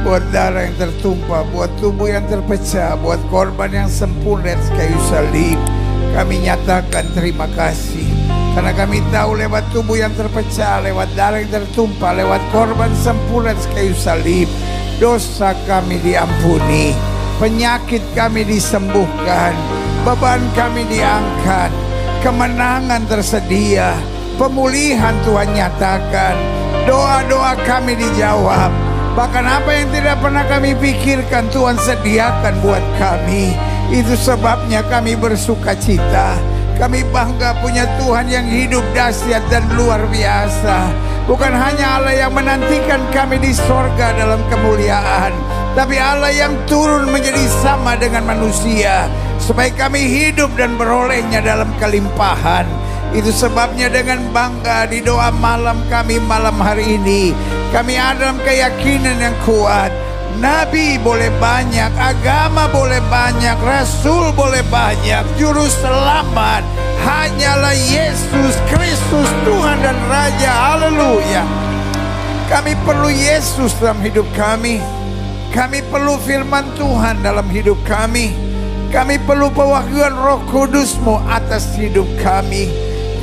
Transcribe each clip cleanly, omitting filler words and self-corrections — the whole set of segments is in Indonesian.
buat darah yang tertumpah, buat tubuh yang terpecah, buat korban yang sempurna di kayu salib. Kami nyatakan terima kasih, karena kami tahu lewat tubuh yang terpecah, lewat darah yang tertumpah, lewat korban sempurna di kayu salib, dosa kami diampuni, penyakit kami disembuhkan, beban kami diangkat, kemenangan tersedia, pemulihan Tuhan nyatakan, doa-doa kami dijawab. Bahkan apa yang tidak pernah kami pikirkan Tuhan sediakan buat kami. Itu sebabnya kami bersuka cita. Kami bangga punya Tuhan yang hidup dahsyat dan luar biasa. Bukan hanya Allah yang menantikan kami di sorga dalam kemuliaan, tapi Allah yang turun menjadi sama dengan manusia, supaya kami hidup dan berolehnya dalam kelimpahan. Itu sebabnya dengan bangga di doa malam kami malam hari ini, kami ada dalam keyakinan yang kuat. Nabi boleh banyak, agama boleh banyak, rasul boleh banyak, juru selamat hanyalah Yesus Kristus, Tuhan dan Raja. Haleluya. Kami perlu Yesus dalam hidup kami. Kami perlu firman Tuhan dalam hidup kami. Kami perlu pewahyuan Roh Kudus-Mu atas hidup kami.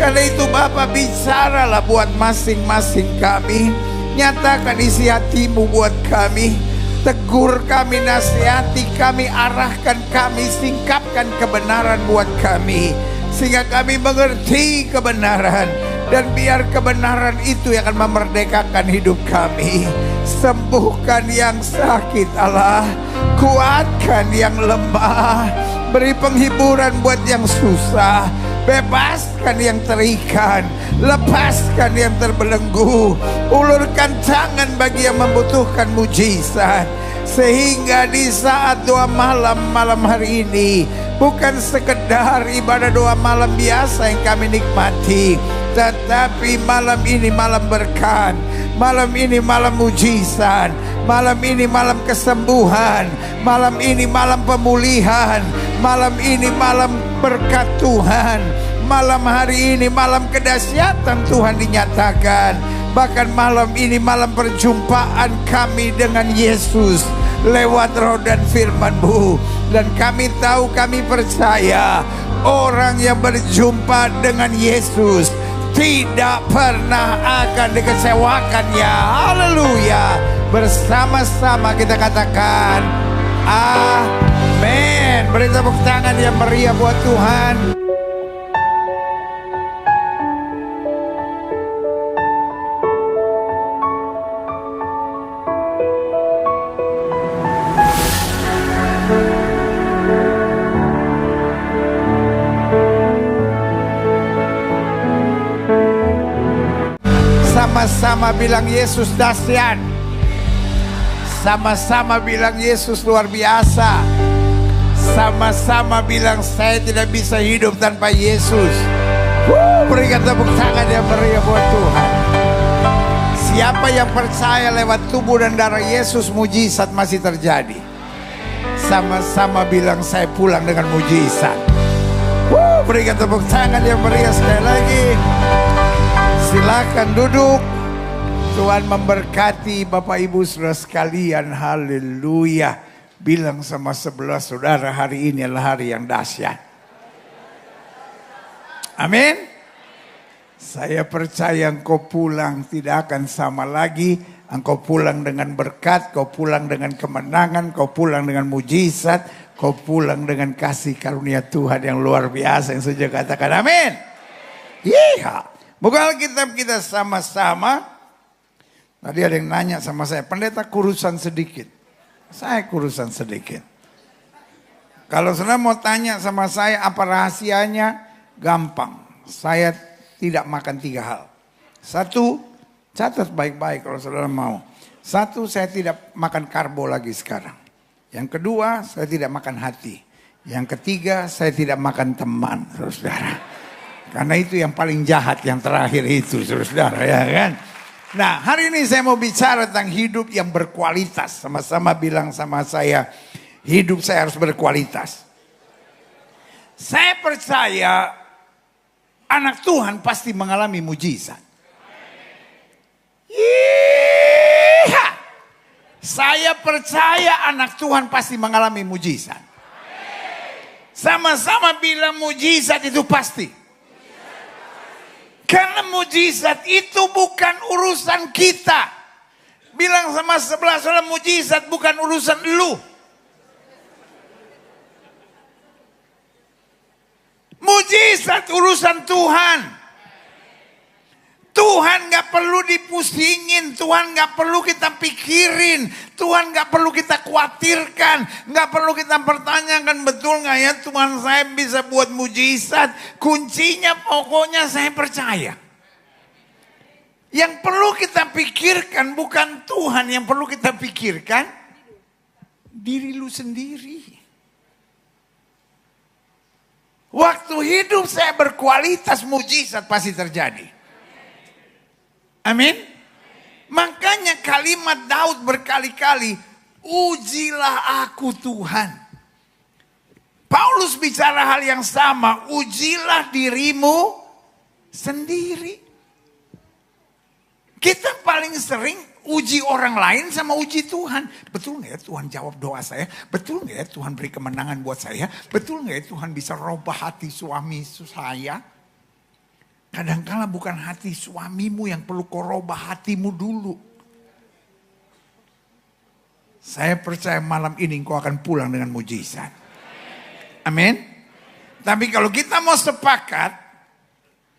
Karena itu Bapa, bicaralah buat masing-masing kami. Nyatakan isi hati-Mu buat kami. Tegur kami, nasihati kami, arahkan kami, singkapkan kebenaran buat kami, sehingga kami mengerti kebenaran. Dan biar kebenaran itu yang akan memerdekakan hidup kami. Sembuhkan yang sakit Allah, kuatkan yang lemah, beri penghiburan buat yang susah, bebaskan yang terikat, lepaskan yang terbelenggu, ulurkan tangan bagi yang membutuhkan mujizat. Sehingga di saat doa malam hari ini bukan sekedar ibadah doa malam biasa yang kami nikmati, tetapi malam ini malam berkat, malam ini malam mujizat, malam ini malam kesembuhan, malam ini malam pemulihan, malam ini malam berkat Tuhan. Malam hari ini malam kedahsyatan Tuhan dinyatakan. Bahkan malam ini malam perjumpaan kami dengan Yesus lewat roh dan firman-Mu. Dan kami tahu, kami percaya orang yang berjumpa dengan Yesus tidak pernah akan dikecewakannya. Haleluya. Bersama-sama kita katakan amin. Beri tepuk tangan yang meriah buat Tuhan. Sama-sama bilang Yesus dahsyat. Sama-sama bilang Yesus luar biasa. Sama-sama bilang saya tidak bisa hidup tanpa Yesus. Berikan tepuk tangan yang meriah buat Tuhan. Siapa yang percaya lewat tubuh dan darah Yesus, mujizat masih terjadi. Sama-sama bilang saya pulang dengan mujizat. Berikan tepuk tangan yang meriah sekali lagi. Silakan duduk. Tuhan memberkati Bapak Ibu Saudara sekalian. Haleluya. Bilang sama sebelah saudara, hari ini adalah hari yang dahsyat. Amin. Saya percaya engkau pulang tidak akan sama lagi. Engkau pulang dengan berkat, kau pulang dengan kemenangan, kau pulang dengan mujizat, kau pulang dengan kasih karunia Tuhan yang luar biasa. Yang saja katakan amin. Iya. Buka Alkitab kita sama-sama. Tadi ada yang nanya sama saya, pendeta kurusan sedikit. Saya kurusan sedikit. Kalau saudara mau tanya sama saya apa rahasianya, gampang. Saya tidak makan 3 hal. 1, catat baik-baik kalau saudara mau. 1, saya tidak makan karbo lagi sekarang. Yang kedua, saya tidak makan hati. Yang ketiga, saya tidak makan teman, saudara. Karena itu yang paling jahat, yang terakhir itu, saudara, ya kan? Nah, hari ini saya mau bicara tentang hidup yang berkualitas. Sama-sama bilang sama saya, hidup saya harus berkualitas. Saya percaya anak Tuhan pasti mengalami mujizat. Yeeha! Saya percaya anak Tuhan pasti mengalami mujizat. Sama-sama bilang mujizat itu pasti. Karena mujizat itu bukan urusan kita. Bilang sama sebelah saudara, mujizat bukan urusan lu. Mujizat urusan Tuhan. Tuhan gak perlu dipusingin, Tuhan gak perlu kita pikirin, Tuhan gak perlu kita khawatirkan, gak perlu kita pertanyakan betul gak ya Tuhan saya bisa buat mujizat. Kuncinya pokoknya saya percaya. Yang perlu kita pikirkan bukan Tuhan, yang perlu kita pikirkan diri lu sendiri. Waktu hidup saya berkualitas, mujizat pasti terjadi. Amin. Makanya kalimat Daud berkali-kali, ujilah aku Tuhan. Paulus bicara hal yang sama, ujilah dirimu sendiri. Kita paling sering uji orang lain sama uji Tuhan. Betul gak ya Tuhan jawab doa saya? Betul gak ya Tuhan beri kemenangan buat saya? Betul gak ya Tuhan bisa robah hati suami saya? Kadang-kala bukan hati suamimu yang perlu kau robah, hatimu dulu. Saya percaya malam ini kau akan pulang dengan mujizat. Amin. Tapi kalau kita mau sepakat,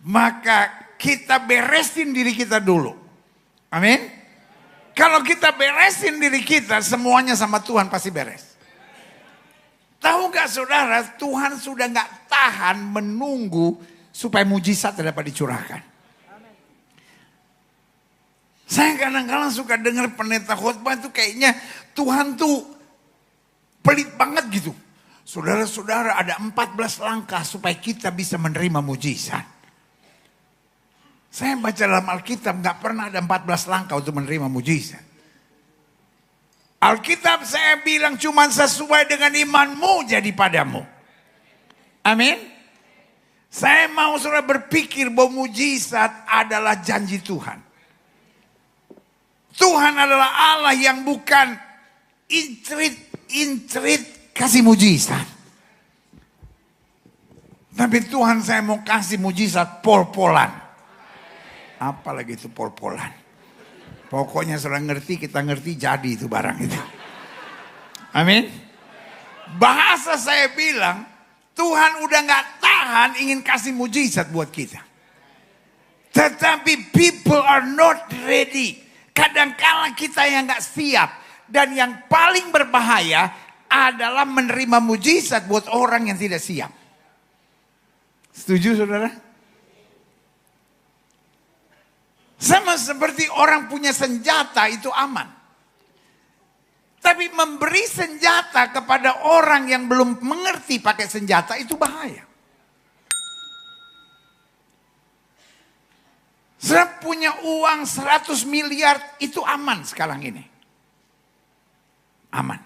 maka kita beresin diri kita dulu. Amin. Kalau kita beresin diri kita, semuanya sama Tuhan pasti beres. Tahu gak saudara, Tuhan sudah gak tahan menunggu supaya mujizat dapat dicurahkan. Saya kadang-kadang suka dengar pendeta khotbah itu kayaknya Tuhan tuh pelit banget gitu. Saudara-saudara, ada 14 langkah supaya kita bisa menerima mujizat. Saya baca dalam Alkitab gak pernah ada 14 langkah untuk menerima mujizat. Alkitab saya bilang cuma sesuai dengan imanmu jadi padamu. Amin. Saya mau saudara berpikir bahwa mujizat adalah janji Tuhan. Tuhan adalah Allah yang bukan intrit kasih mujizat. Tapi Tuhan saya mau kasih mujizat pol-polan. Apalagi itu pol-polan. Pokoknya saudara ngerti, kita ngerti, jadi itu barang itu. Amin. Bahasa saya bilang, Tuhan udah gak tahan ingin kasih mujizat buat kita. Tetapi people are not ready. Kadang-kala kita yang gak siap. Dan yang paling berbahaya adalah menerima mujizat buat orang yang tidak siap. Setuju saudara? Sama seperti orang punya senjata itu aman. Tapi memberi senjata kepada orang yang belum mengerti pakai senjata itu bahaya. Saya punya uang 100 miliar itu aman sekarang ini. Aman.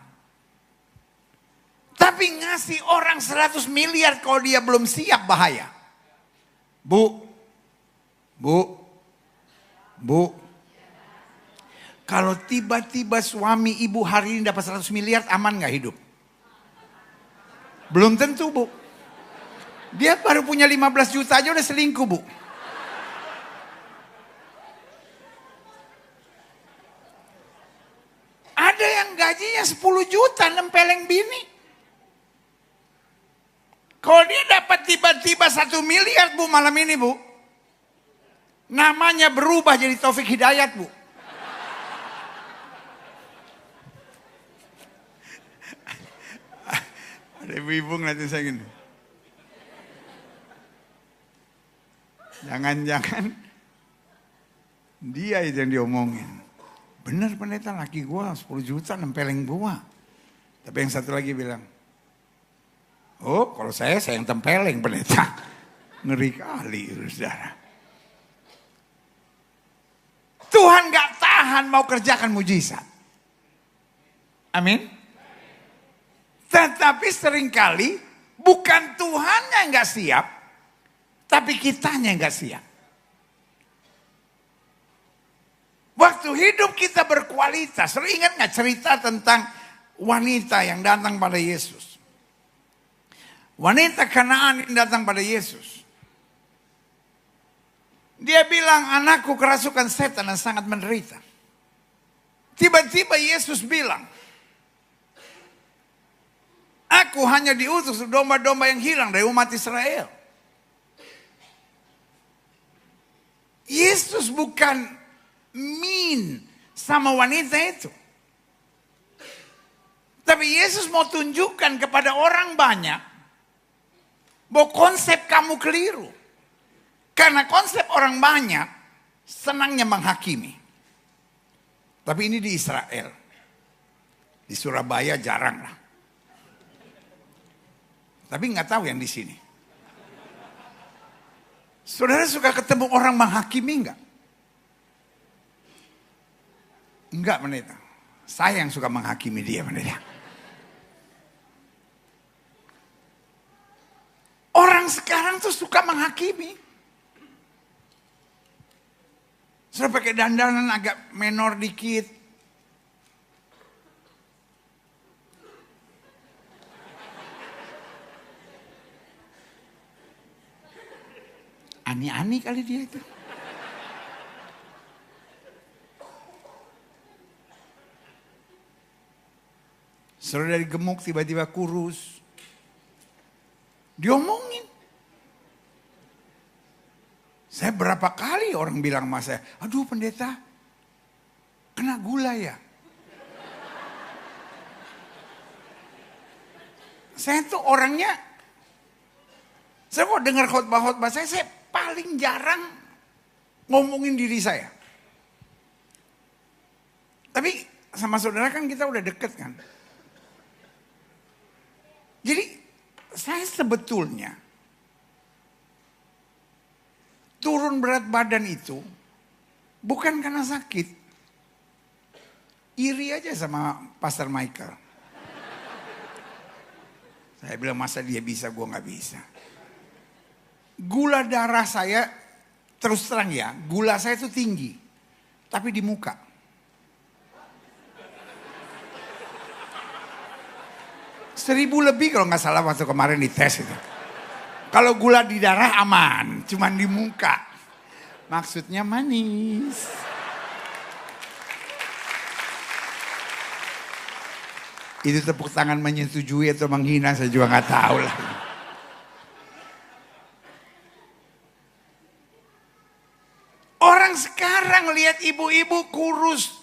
Tapi ngasih orang 100 miliar kalau dia belum siap bahaya. Bu. Kalau tiba-tiba suami ibu hari ini dapat 100 miliar, aman gak hidup? Belum tentu bu. Dia baru punya 15 juta aja udah selingkuh bu. Ada yang gajinya 10 juta nempeleng bini. Kalau dia dapat tiba-tiba 1 miliar bu malam ini bu. Namanya berubah jadi Taufik Hidayat bu. Ada ibu-ibu ngeliatin saya gini. Jangan-jangan dia itu yang diomongin. Bener pendeta, laki gua 10 juta nempeleng gua. Tapi yang satu lagi bilang, oh kalau saya yang tempeleng pendeta. Ngeri kali saudara. Tuhan gak tahan mau kerjakan mujizat. Amin. Tetapi seringkali bukan Tuhan yang gak siap, tapi kitanya yang gak siap. Waktu hidup kita berkualitas. Lo ingat gak cerita tentang wanita yang datang pada Yesus? Wanita Kanaan yang datang pada Yesus. Dia bilang, anakku kerasukan setan dan sangat menderita. Tiba-tiba Yesus bilang, aku hanya diutus domba-domba yang hilang dari umat Israel. Yesus bukan mean sama wanita itu. Tapi Yesus mau tunjukkan kepada orang banyak bahwa konsep kamu keliru. Karena konsep orang banyak senangnya menghakimi. Tapi ini di Israel. Di Surabaya jarang lah. Tapi nggak tahu yang di sini. Saudara suka ketemu orang menghakimi nggak? Enggak, pendeta. Saya yang suka menghakimi dia, pendeta. Orang sekarang tuh suka menghakimi. Sudah pakai dandanan agak menor dikit. Ani-ani kali dia itu. Sudah dari gemuk tiba-tiba kurus. Diomongin. Saya berapa kali orang bilang sama saya, aduh pendeta, kena gula ya. Saya tuh orangnya, saya kok dengar khotbah-khotbah saya paling jarang ngomongin diri saya. Tapi sama saudara kan kita udah deket kan. Jadi saya sebetulnya turun berat badan itu bukan karena sakit. Iri aja sama Pastor Michael. Saya bilang masa dia bisa, gue gak bisa. Gula darah saya, terus terang ya, gula saya itu tinggi. Tapi di muka. Seribu lebih kalau gak salah waktu kemarin di tes itu. Kalau gula di darah aman, cuman di muka. Maksudnya manis. Itu tepuk tangan menyetujui atau menghina saya juga nggak tahu lah. Orang sekarang lihat ibu-ibu kurus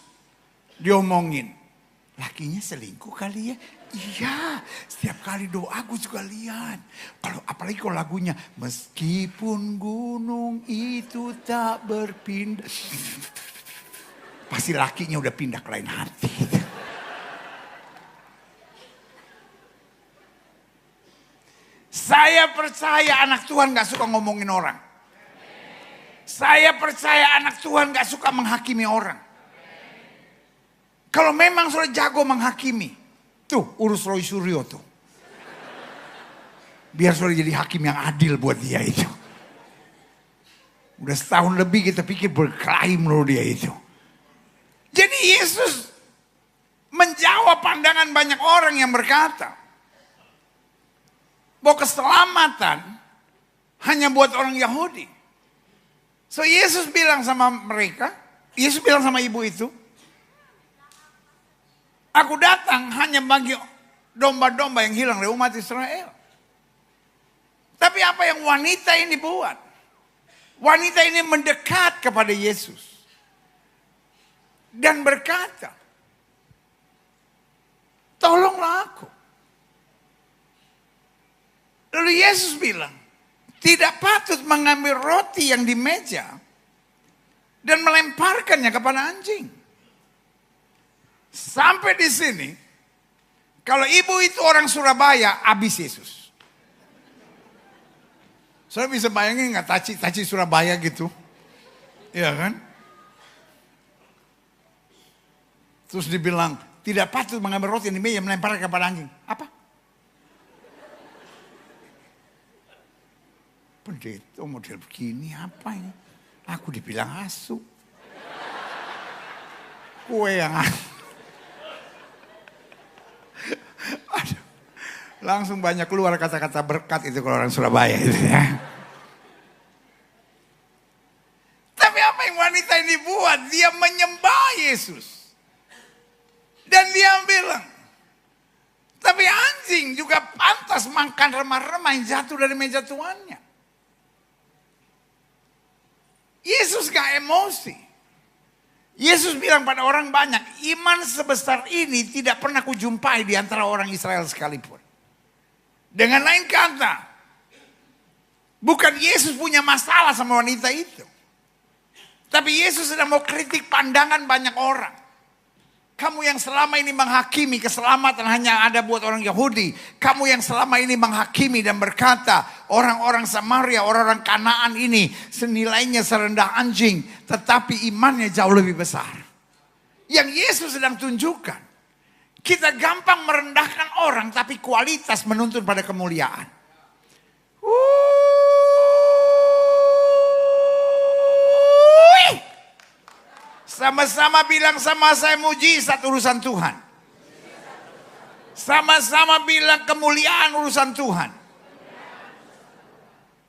diomongin. Lakinya selingkuh kali ya. Iya, setiap kali doa gue juga lihat. Apalagi kalau lagunya meskipun gunung itu tak berpindah. Pasti lakinya udah pindah ke lain hati. Saya percaya anak Tuhan gak suka ngomongin orang. Saya percaya anak Tuhan gak suka menghakimi orang. Kalau memang sudah jago menghakimi, tuh urus Roy Suryo tuh. Biar sudah jadi hakim yang adil buat dia itu. Udah setahun lebih kita pikir berkelahi menurut dia itu. Jadi Yesus menjawab pandangan banyak orang yang berkata bahwa keselamatan hanya buat orang Yahudi. So Yesus bilang sama mereka, Yesus bilang sama ibu itu, aku datang hanya bagi domba-domba yang hilang dari umat Israel. Tapi apa yang wanita ini buat? Wanita ini mendekat kepada Yesus. Dan berkata, tolonglah aku. Lalu Yesus bilang, tidak patut mengambil roti yang di meja dan melemparkannya kepada anjing. Sampai di sini, kalau ibu itu orang Surabaya, habis Yesus. Saya bisa bayangin nggak taci Surabaya gitu, iya kan? Terus dibilang tidak patut mengambil roti yang di meja melemparkan kepada anjing. Apa? Pendeta model begini apa ini? Aku dibilang asu. Kue yang aduh, langsung banyak keluar kata-kata berkat itu kalau orang Surabaya itu ya. Tapi apa yang wanita ini buat? Dia menyembah Yesus. Dan dia bilang, tapi anjing juga pantas makan remah-remah yang jatuh dari meja tuannya. Yesus gak emosi. Yesus bilang pada orang banyak, iman sebesar ini tidak pernah kujumpai di antara orang Israel sekalipun. Dengan lain kata, bukan Yesus punya masalah sama wanita itu. Tapi Yesus sedang mau kritik pandangan banyak orang. Kamu yang selama ini menghakimi keselamatan hanya ada buat orang Yahudi. Kamu yang selama ini menghakimi dan berkata, orang-orang Samaria, orang-orang Kanaan ini senilainya serendah anjing. Tetapi imannya jauh lebih besar. Yang Yesus sedang tunjukkan. Kita gampang merendahkan orang tapi kualitas menuntun pada kemuliaan. Sama-sama bilang sama saya mujizat urusan Tuhan. Sama-sama bilang kemuliaan urusan Tuhan.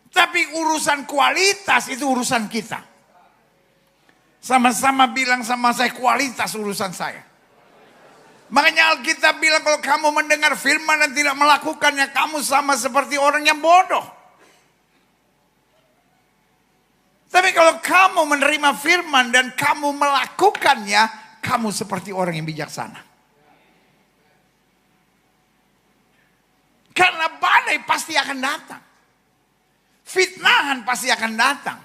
Tapi urusan kualitas itu urusan kita. Sama-sama bilang sama saya kualitas urusan saya. Makanya Alkitab bilang kalau kamu mendengar firman dan tidak melakukannya, kamu sama seperti orang yang bodoh. Tapi kalau kamu menerima firman dan kamu melakukannya, kamu seperti orang yang bijaksana. Karena badai pasti akan datang. Fitnahan pasti akan datang.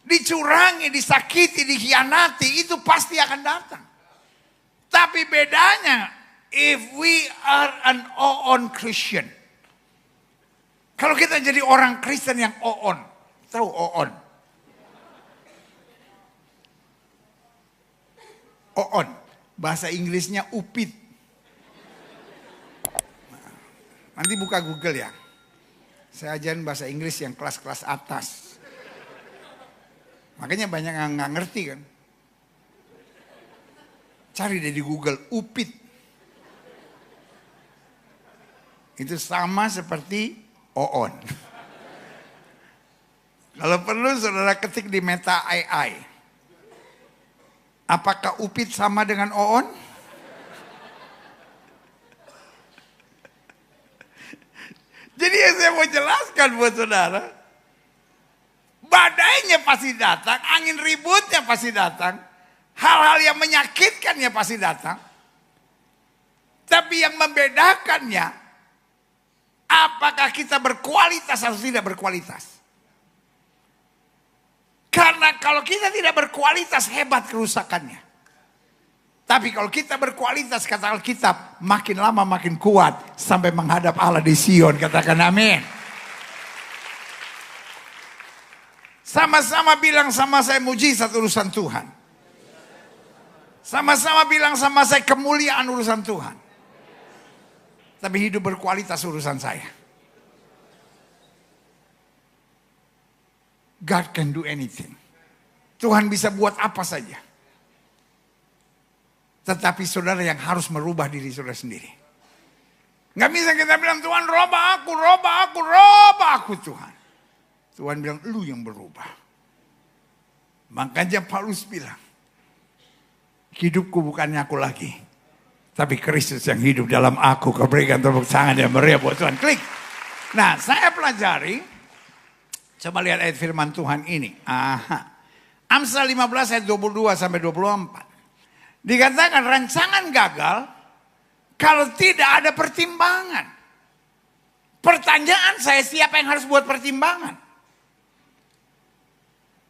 Dicurangi, disakiti, dikhianati, itu pasti akan datang. Tapi bedanya, if we are an oon Christian. Kalau kita jadi orang Kristen yang oon. Tahu oon? Oon, bahasa Inggrisnya upit. Nanti buka Google ya. Saya ajarin bahasa Inggris yang kelas-kelas atas. Makanya banyak yang nggak ngerti kan. Cari deh di Google, upit. Itu sama seperti oon. Kalau perlu saudara ketik di Meta AI. Apakah upit sama dengan oon? Jadi yang saya mau jelaskan buat saudara. Badainya pasti datang, angin ributnya pasti datang. Hal-hal yang menyakitkannya pasti datang. Tapi yang membedakannya, apakah kita berkualitas atau tidak berkualitas. Karena kalau kita tidak berkualitas, hebat kerusakannya. Tapi kalau kita berkualitas, kata Alkitab, makin lama makin kuat sampai menghadap Allah di Sion. Katakan amin. Sama-sama bilang sama saya mujizat urusan Tuhan. Sama-sama bilang sama saya kemuliaan urusan Tuhan. Tapi hidup berkualitas urusan saya. God can do anything. Tuhan bisa buat apa saja. Tetapi saudara yang harus merubah diri saudara sendiri. Gak bisa kita bilang Tuhan robah aku Tuhan. Tuhan bilang lu yang berubah. Makanya Paulus bilang. Hidupku bukannya aku lagi. Tapi Kristus yang hidup dalam aku. Kau berikan tepuk tangan yang meriah buat Tuhan. Klik. Nah saya pelajari. Coba lihat ayat firman Tuhan ini. Amsal 15 ayat 22 sampai 24. Dikatakan rancangan gagal kalau tidak ada pertimbangan. Pertanyaan saya, siapa yang harus buat pertimbangan?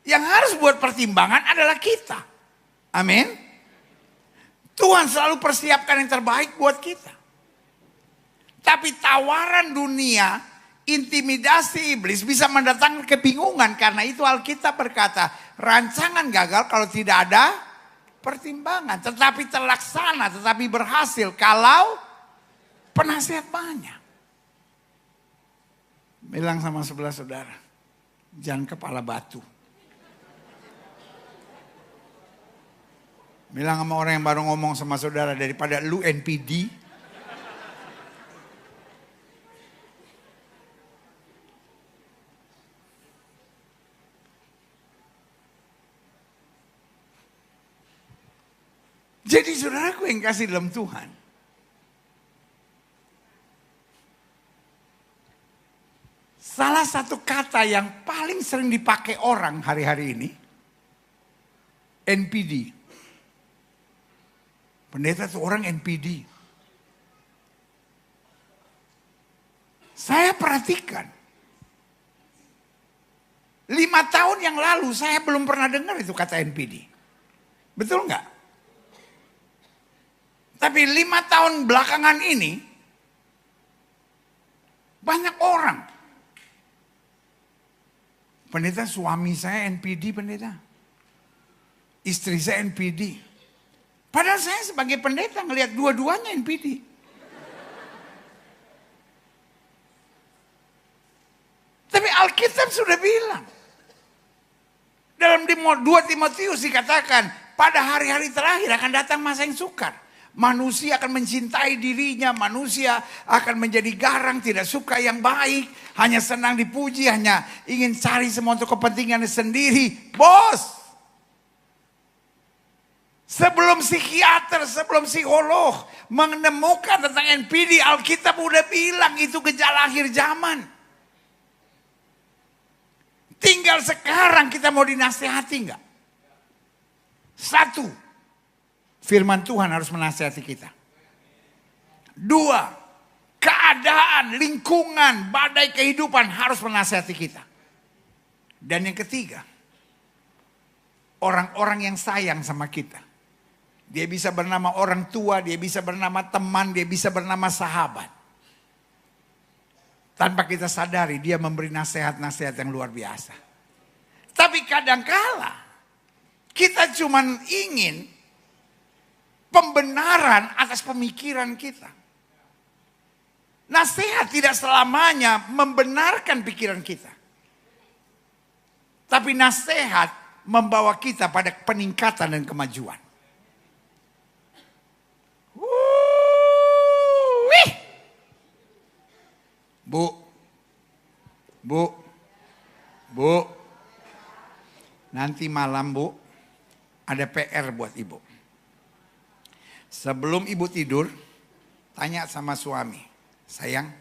Yang harus buat pertimbangan adalah kita. Amin. Tuhan selalu persiapkan yang terbaik buat kita. Tapi tawaran dunia, intimidasi iblis bisa mendatangkan kebingungan. Karena itu Alkitab berkata, rancangan gagal kalau tidak ada pertimbangan. Tetapi terlaksana, tetapi berhasil kalau penasihat banyak. Bilang sama sebelah saudara, jangan kepala batu. Bilang sama orang yang baru ngomong sama saudara, daripada lu NPD. Jadi saudaraku yang kasih dalam Tuhan. Salah satu kata yang paling sering dipakai orang hari-hari ini, NPD. Pendeta itu orang NPD. Saya perhatikan. 5 tahun yang lalu saya belum pernah dengar itu kata NPD. Betul nggak? Tapi 5 tahun belakangan ini, banyak orang. Pendeta, suami saya NPD, pendeta. Istri saya NPD. Padahal saya sebagai pendeta ngelihat dua-duanya NPD. Tapi Alkitab sudah bilang. Dalam 2 Timotius dikatakan, pada hari-hari terakhir akan datang masa yang sukar. Manusia akan mencintai dirinya, manusia akan menjadi garang, tidak suka yang baik, hanya senang dipuji, hanya ingin cari semua untuk kepentingannya sendiri. Bos, sebelum psikiater, sebelum psikolog menemukan tentang NPD, Alkitab udah bilang itu gejala akhir zaman. Tinggal sekarang kita mau dinasihati enggak? 1, firman Tuhan harus menasihati kita. 2, keadaan, lingkungan, badai kehidupan harus menasihati kita. Dan yang ketiga, orang-orang yang sayang sama kita. Dia bisa bernama orang tua, dia bisa bernama teman, dia bisa bernama sahabat. Tanpa kita sadari dia memberi nasihat-nasihat yang luar biasa. Tapi kadangkala kita cuman ingin pembenaran atas pemikiran kita. Nasihat tidak selamanya membenarkan pikiran kita. Tapi nasihat membawa kita pada peningkatan dan kemajuan. Wih. Bu, nanti malam Bu, ada PR buat ibu. Sebelum ibu tidur, tanya sama suami, sayang,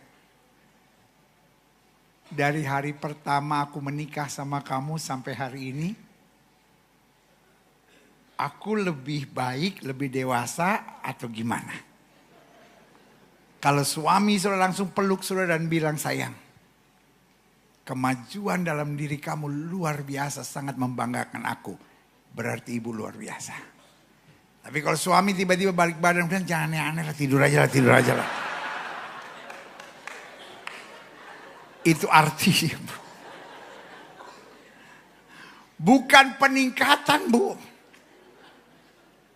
dari hari pertama aku menikah sama kamu sampai hari ini, aku lebih baik, lebih dewasa atau gimana? Kalau suami sudah langsung peluk sudah dan bilang, sayang, kemajuan dalam diri kamu luar biasa, sangat membanggakan aku. Berarti ibu luar biasa. Tapi kalau suami tiba-tiba balik badan, jangan aneh-aneh lah, tidur aja lah. Itu artinya, Bu. Bukan peningkatan, Bu.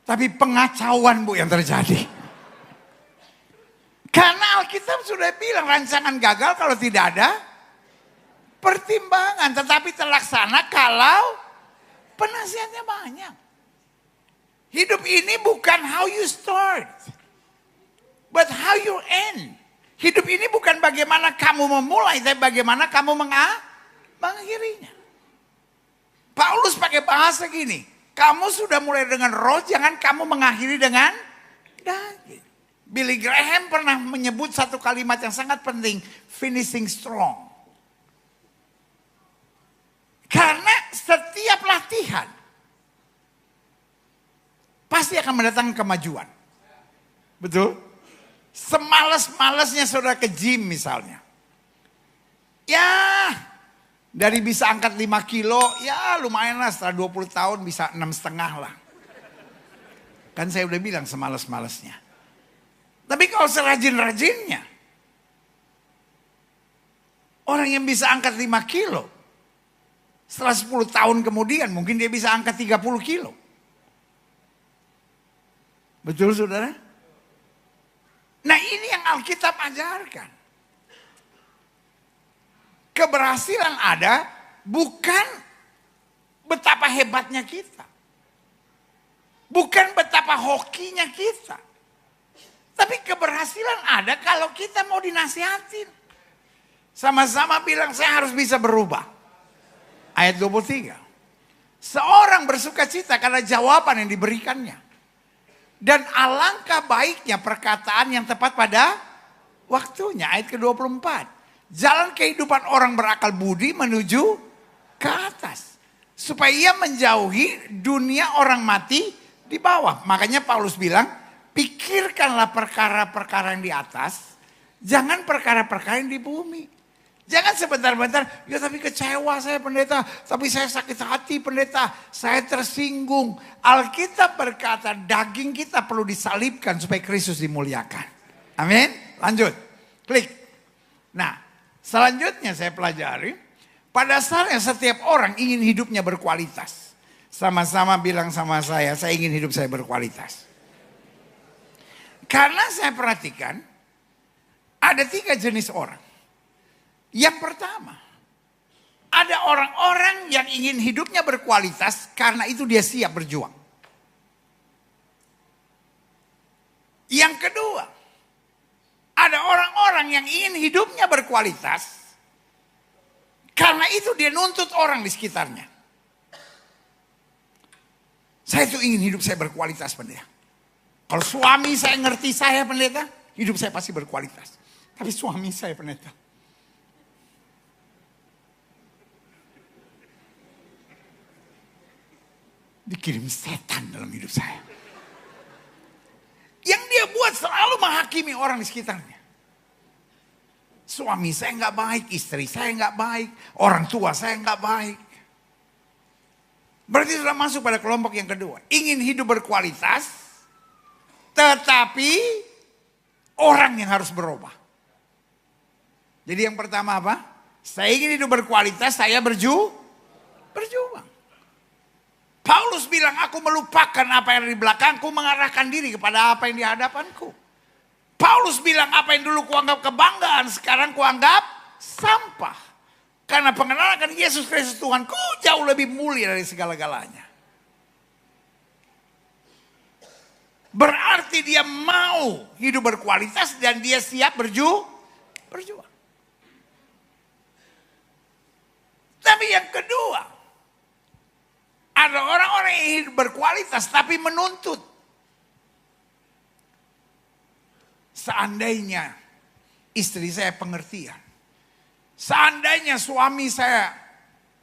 Tapi pengacauan, Bu, yang terjadi. Karena Alkitab sudah bilang rancangan gagal kalau tidak ada pertimbangan. Tetapi terlaksana kalau penasihatnya banyak. Hidup ini bukan how you start, but how you end. Hidup ini bukan bagaimana kamu memulai, tapi bagaimana kamu mengakhirinya. Paulus pakai bahasa gini, kamu sudah mulai dengan roh, jangan kamu mengakhiri dengan daging. Billy Graham pernah menyebut satu kalimat yang sangat penting, finishing strong. Karena setiap latihan pasti akan mendatangkan kemajuan. Betul? Semalas-malasnya saudara ke gym misalnya. Ya, dari bisa angkat 5 kilo, ya lumayan lah, setelah 20 tahun bisa 6,5 lah. Kan saya udah bilang semalas-malasnya. Tapi kalau serajin-rajinnya, orang yang bisa angkat 5 kilo, setelah 10 tahun kemudian mungkin dia bisa angkat 30 kilo. Betul saudara? Nah ini yang Alkitab ajarkan. Keberhasilan ada bukan betapa hebatnya kita. Bukan betapa hokinya kita. Tapi keberhasilan ada kalau kita mau dinasihatin. Sama-sama bilang saya harus bisa berubah. Ayat 23. Seorang bersuka cita karena jawaban yang diberikannya. Dan alangkah baiknya perkataan yang tepat pada waktunya. Ayat ke-24. Jalan kehidupan orang berakal budi menuju ke atas. Supaya ia menjauhi dunia orang mati di bawah. Makanya Paulus bilang, pikirkanlah perkara-perkara yang di atas. Jangan perkara-perkara yang di bumi. Jangan sebentar-bentar, ya tapi kecewa saya pendeta. Tapi saya sakit hati pendeta. Saya tersinggung. Alkitab berkata daging kita perlu disalibkan supaya Kristus dimuliakan. Amin. Lanjut. Klik. Nah, selanjutnya saya pelajari. Pada dasarnya setiap orang ingin hidupnya berkualitas. Sama-sama bilang sama saya ingin hidup saya berkualitas. Karena saya perhatikan, ada 3 jenis orang. Yang pertama, ada orang-orang yang ingin hidupnya berkualitas karena itu dia siap berjuang. Yang kedua, ada orang-orang yang ingin hidupnya berkualitas karena itu dia nuntut orang di sekitarnya. Saya tuh ingin hidup saya berkualitas pendeta. Kalau suami saya ngerti saya pendeta, hidup saya pasti berkualitas. Tapi suami saya pendeta, dikirim setan dalam hidup saya. Yang dia buat selalu menghakimi orang di sekitarnya. Suami saya nggak baik, istri saya nggak baik, orang tua saya nggak baik. Berarti sudah masuk pada kelompok yang kedua. Ingin hidup berkualitas, tetapi orang yang harus berubah. Jadi yang pertama apa? Saya ingin hidup berkualitas, saya berjuang. Paulus bilang, aku melupakan apa yang ada di belakangku, mengarahkan diri kepada apa yang di hadapanku. Paulus bilang, apa yang dulu kuanggap kebanggaan, sekarang kuanggap sampah. Karena pengenalan akan Yesus Kristus Tuhanku jauh lebih mulia dari segala-galanya. Berarti dia mau hidup berkualitas dan dia siap berjuang. Tapi yang kedua, ada orang-orang yang hidup berkualitas tapi menuntut. Seandainya istri saya pengertian. Seandainya suami saya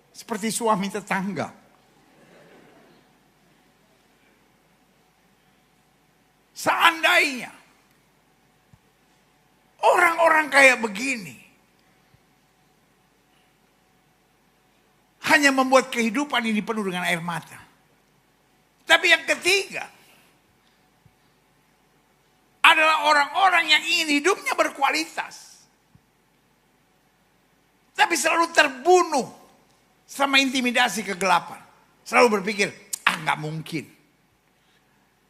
seperti suami tetangga. Seandainya orang-orang kayak begini hanya membuat kehidupan ini penuh dengan air mata. Tapi yang ketiga adalah orang-orang yang ingin hidupnya berkualitas. Tapi selalu terbunuh sama intimidasi kegelapan. Selalu berpikir, nggak mungkin.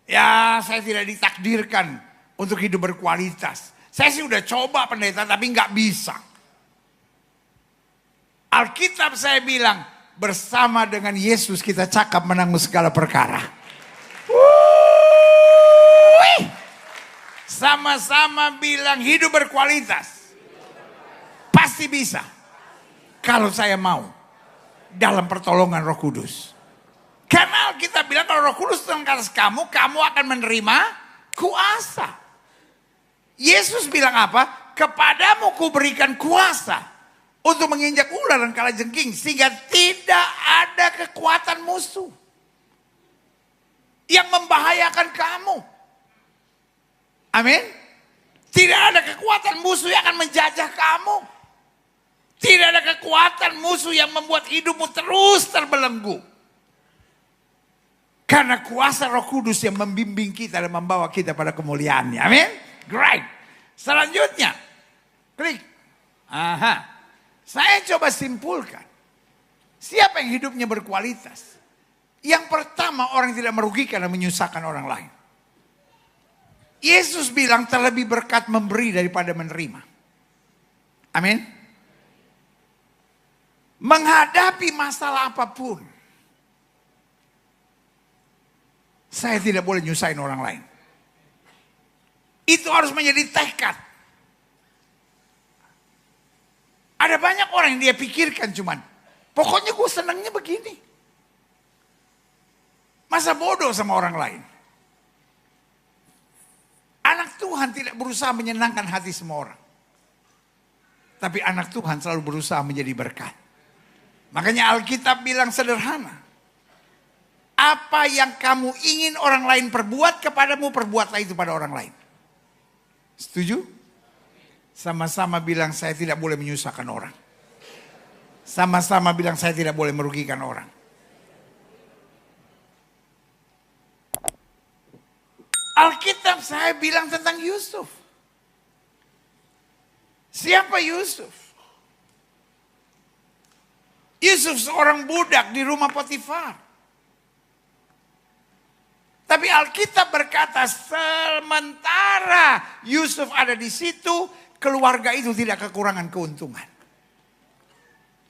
Ya saya tidak ditakdirkan untuk hidup berkualitas. Saya sih udah coba pendeta tapi nggak bisa. Alkitab saya bilang, bersama dengan Yesus kita cakap menanggung segala perkara. Sama-sama bilang hidup berkualitas. Pasti bisa. Kalau saya mau. Dalam pertolongan Roh Kudus. Karena kita bilang kalau Roh Kudus turun ke atas kamu, kamu akan menerima kuasa. Yesus bilang apa? Kepadamu kuberikan kuasa untuk menginjak ular dan kalajengking, sehingga tidak ada kekuatan musuh yang membahayakan kamu. Amin. Tidak ada kekuatan musuh yang akan menjajah kamu. Tidak ada kekuatan musuh yang membuat hidupmu terus terbelenggu. Karena kuasa Roh Kudus yang membimbing kita dan membawa kita pada kemuliaannya. Amin. Great. Selanjutnya. Klik. Saya coba simpulkan. Siapa yang hidupnya berkualitas? Yang pertama, orang yang tidak merugikan dan menyusahkan orang lain. Yesus bilang terlebih berkat memberi daripada menerima. Amin. Menghadapi masalah apapun, Saya tidak boleh nyusahin orang lain. Itu harus menjadi tekad. Ada banyak orang yang dia pikirkan cuman, pokoknya gue senangnya begini. Masa bodoh sama orang lain. Anak Tuhan tidak berusaha menyenangkan hati semua orang. Tapi anak Tuhan selalu berusaha menjadi berkat. Makanya Alkitab bilang sederhana. Apa yang kamu ingin orang lain perbuat kepadamu, perbuatlah itu pada orang lain. Setuju? Sama-sama bilang saya tidak boleh menyusahkan orang. Sama-sama bilang saya tidak boleh merugikan orang. Alkitab saya bilang tentang Yusuf. Siapa Yusuf? Yusuf seorang budak di rumah Potifar. Tapi Alkitab berkata sementara Yusuf ada di situ, keluarga itu tidak kekurangan keuntungan.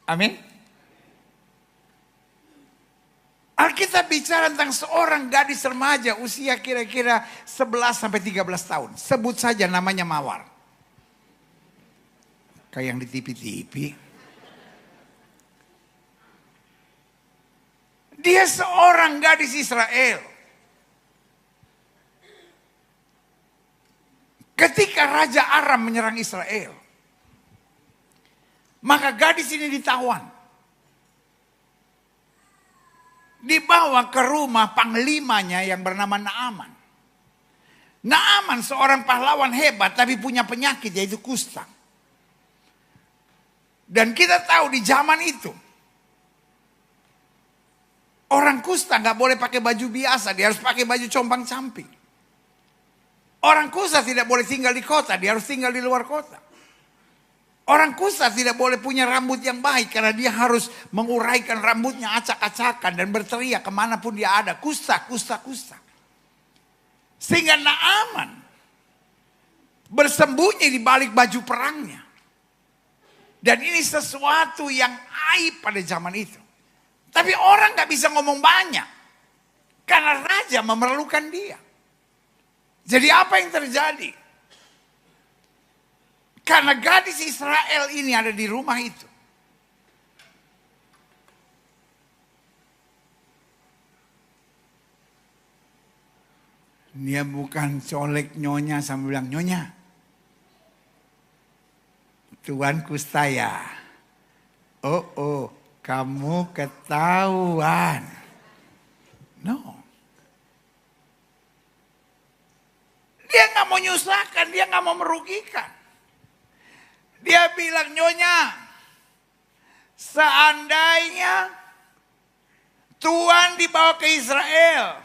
Amin. Alkitab bicara tentang seorang gadis remaja usia kira-kira 11 sampai 13 tahun. Sebut saja namanya Mawar. Kayak yang di TV-TV. Dia seorang gadis Israel. Ketika Raja Aram menyerang Israel, maka gadis ini ditawan. Dibawa ke rumah panglimanya yang bernama Naaman. Naaman seorang pahlawan hebat tapi punya penyakit yaitu kusta. Dan kita tahu di zaman itu, orang kusta gak boleh pakai baju biasa, dia harus pakai baju compang-camping. Orang kusta tidak boleh tinggal di kota, dia harus tinggal di luar kota. Orang kusta tidak boleh punya rambut yang baik karena dia harus menguraikan rambutnya acak-acakan dan berteriak kemanapun dia ada. Kusta, kusta, kusta. Sehingga Naaman bersembunyi di balik baju perangnya. Dan ini sesuatu yang aib pada zaman itu. Tapi orang gak bisa ngomong banyak. Karena raja memerlukan dia. Jadi apa yang terjadi? Karena gadis Israel ini ada di rumah itu. Dia bukan colek nyonya sambil bilang, nyonya, tuanku saya. Oh, kamu ketahuan. No. Dia gak mau nyusahkan, dia gak mau merugikan. Dia bilang, nyonya, seandainya Tuhan dibawa ke Israel.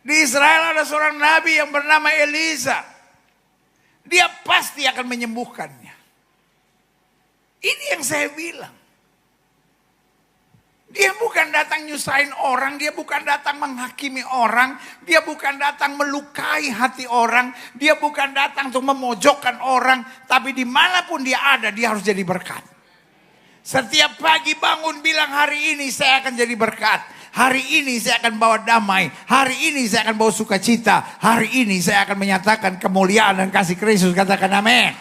Di Israel ada seorang nabi yang bernama Elisa. Dia pasti akan menyembuhkannya. Ini yang saya bilang. Dia bukan datang nyusahin orang, dia bukan datang menghakimi orang, dia bukan datang melukai hati orang, dia bukan datang untuk memojokkan orang, tapi dimanapun dia ada, dia harus jadi berkat. Setiap pagi bangun bilang hari ini saya akan jadi berkat, hari ini saya akan bawa damai, hari ini saya akan bawa sukacita, hari ini saya akan menyatakan kemuliaan dan kasih Kristus, katakan amin.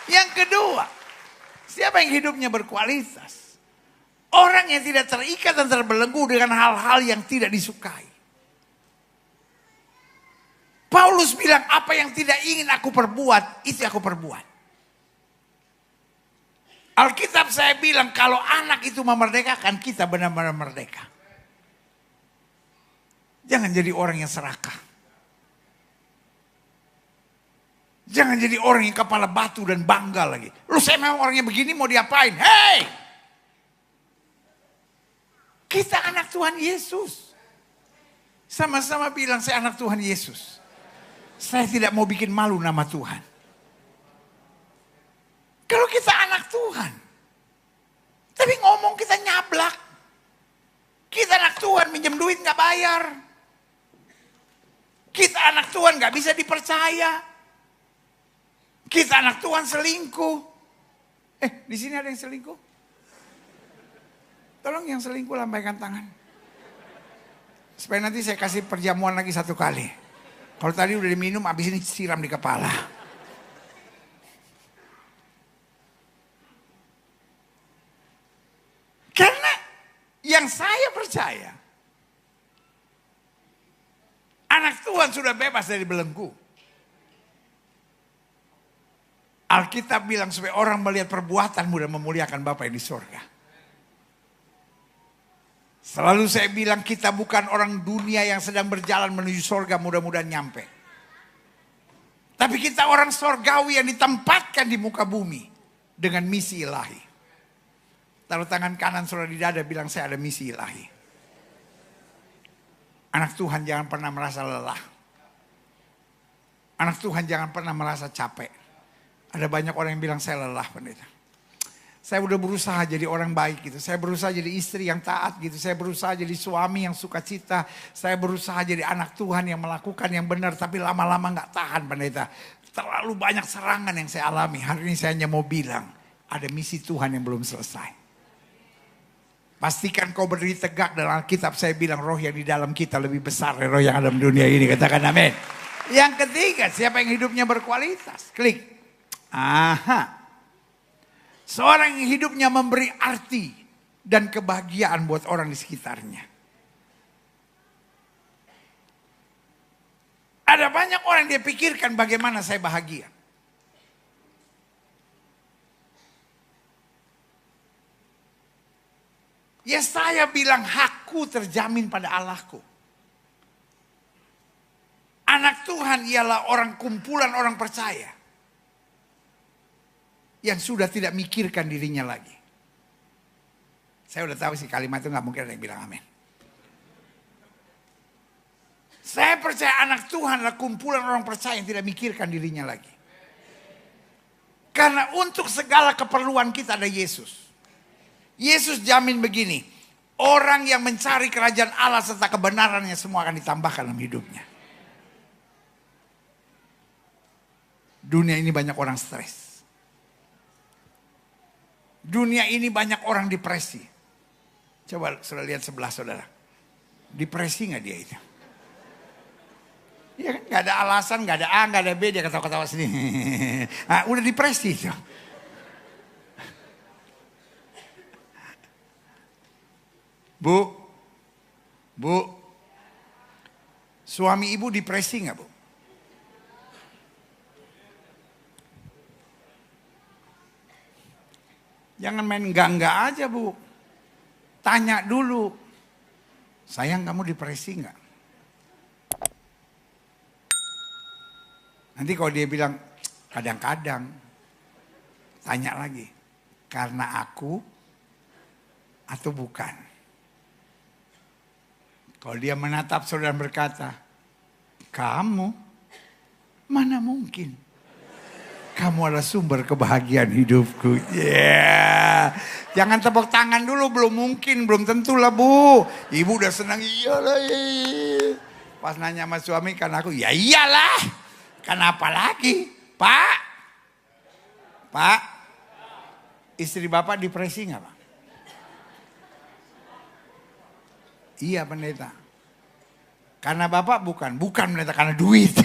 Yang kedua, siapa yang hidupnya berkualitas? Orang yang tidak terikat dan terbelenggu dengan hal-hal yang tidak disukai. Paulus bilang, apa yang tidak ingin aku perbuat, itu aku perbuat. Alkitab saya bilang, kalau anak itu memerdekakan, kita benar-benar merdeka. Jangan jadi orang yang serakah. Jangan jadi orang yang kepala batu dan bangga lagi. Lu saya memang orangnya begini, mau diapain? Hei! Kita anak Tuhan Yesus. Sama-sama bilang saya anak Tuhan Yesus. Saya tidak mau bikin malu nama Tuhan. Kalau kita anak Tuhan. Tapi ngomong kita nyablak. Kita anak Tuhan minjem duit gak bayar. Kita anak Tuhan gak bisa dipercaya. Kita anak Tuhan selingkuh. Di sini ada yang selingkuh? Tolong yang selingkuh lambaikan tangan. Supaya nanti saya kasih perjamuan lagi 1 kali. Kalau tadi udah diminum, habis ini siram di kepala. Karena yang saya percaya, anak Tuhan sudah bebas dari belenggu. Alkitab bilang supaya orang melihat perbuatanmu dan memuliakan Bapa yang di sorga. Selalu saya bilang kita bukan orang dunia yang sedang berjalan menuju sorga, mudah-mudahan nyampe. Tapi kita orang sorgawi yang ditempatkan di muka bumi dengan misi ilahi. Taruh tangan kanan saudara di dada, bilang saya ada misi ilahi. Anak Tuhan jangan pernah merasa lelah. Anak Tuhan jangan pernah merasa capek. Ada banyak orang yang bilang saya lelah, pendeta. Saya udah berusaha jadi orang baik gitu. Saya berusaha jadi istri yang taat gitu. Saya berusaha jadi suami yang sukacita. Saya berusaha jadi anak Tuhan yang melakukan yang benar. Tapi lama-lama gak tahan, pendeta. Terlalu banyak serangan yang saya alami. Hari ini saya hanya mau bilang, ada misi Tuhan yang belum selesai. Pastikan kau berdiri tegak. Dalam Alkitab saya bilang roh yang di dalam kita lebih besar dari roh yang ada di dunia ini. Katakan amin. Yang ketiga, siapa yang hidupnya berkualitas? Klik. Aha. Seorang yang hidupnya memberi arti dan kebahagiaan buat orang di sekitarnya. Ada banyak orang dia pikirkan bagaimana saya bahagia. Ya saya bilang hakku terjamin pada Allahku. Anak Tuhan ialah orang kumpulan orang percaya. Yang sudah tidak mikirkan dirinya lagi. Saya udah tahu sih kalimat itu gak mungkin ada yang bilang amin. Saya percaya anak Tuhan adalah kumpulan orang percaya yang tidak mikirkan dirinya lagi. Karena untuk segala keperluan kita ada Yesus. Yesus jamin begini. Orang yang mencari kerajaan Allah serta kebenarannya semua akan ditambahkan dalam hidupnya. Dunia ini banyak orang stres. Dunia ini banyak orang depresi. Coba saudara lihat sebelah saudara. Depresi gak dia itu? Ya kan, gak ada alasan, gak ada A, gak ada B, dia ketawa-ketawa sendiri. Nah, udah depresi itu. Bu, suami ibu depresi gak, Bu? Jangan main enggak-enggak aja, Bu. Tanya dulu. Sayang, kamu depresi enggak? Nanti kalau dia bilang kadang-kadang, tanya lagi. Karena aku atau bukan? Kalau dia menatap saudara dan berkata, kamu mana mungkin? Kamu adalah sumber kebahagiaan hidupku. Yeah. Jangan tepuk tangan dulu, belum mungkin, belum tentu lah, Bu. Ibu udah senang, iyalah. Pas nanya sama suami, kan aku, ya iyalah. Kenapa lagi? Pak, istri Bapak depresi gak, Pak? Iya, pendeta. Karena Bapak bukan pendeta, karena duit.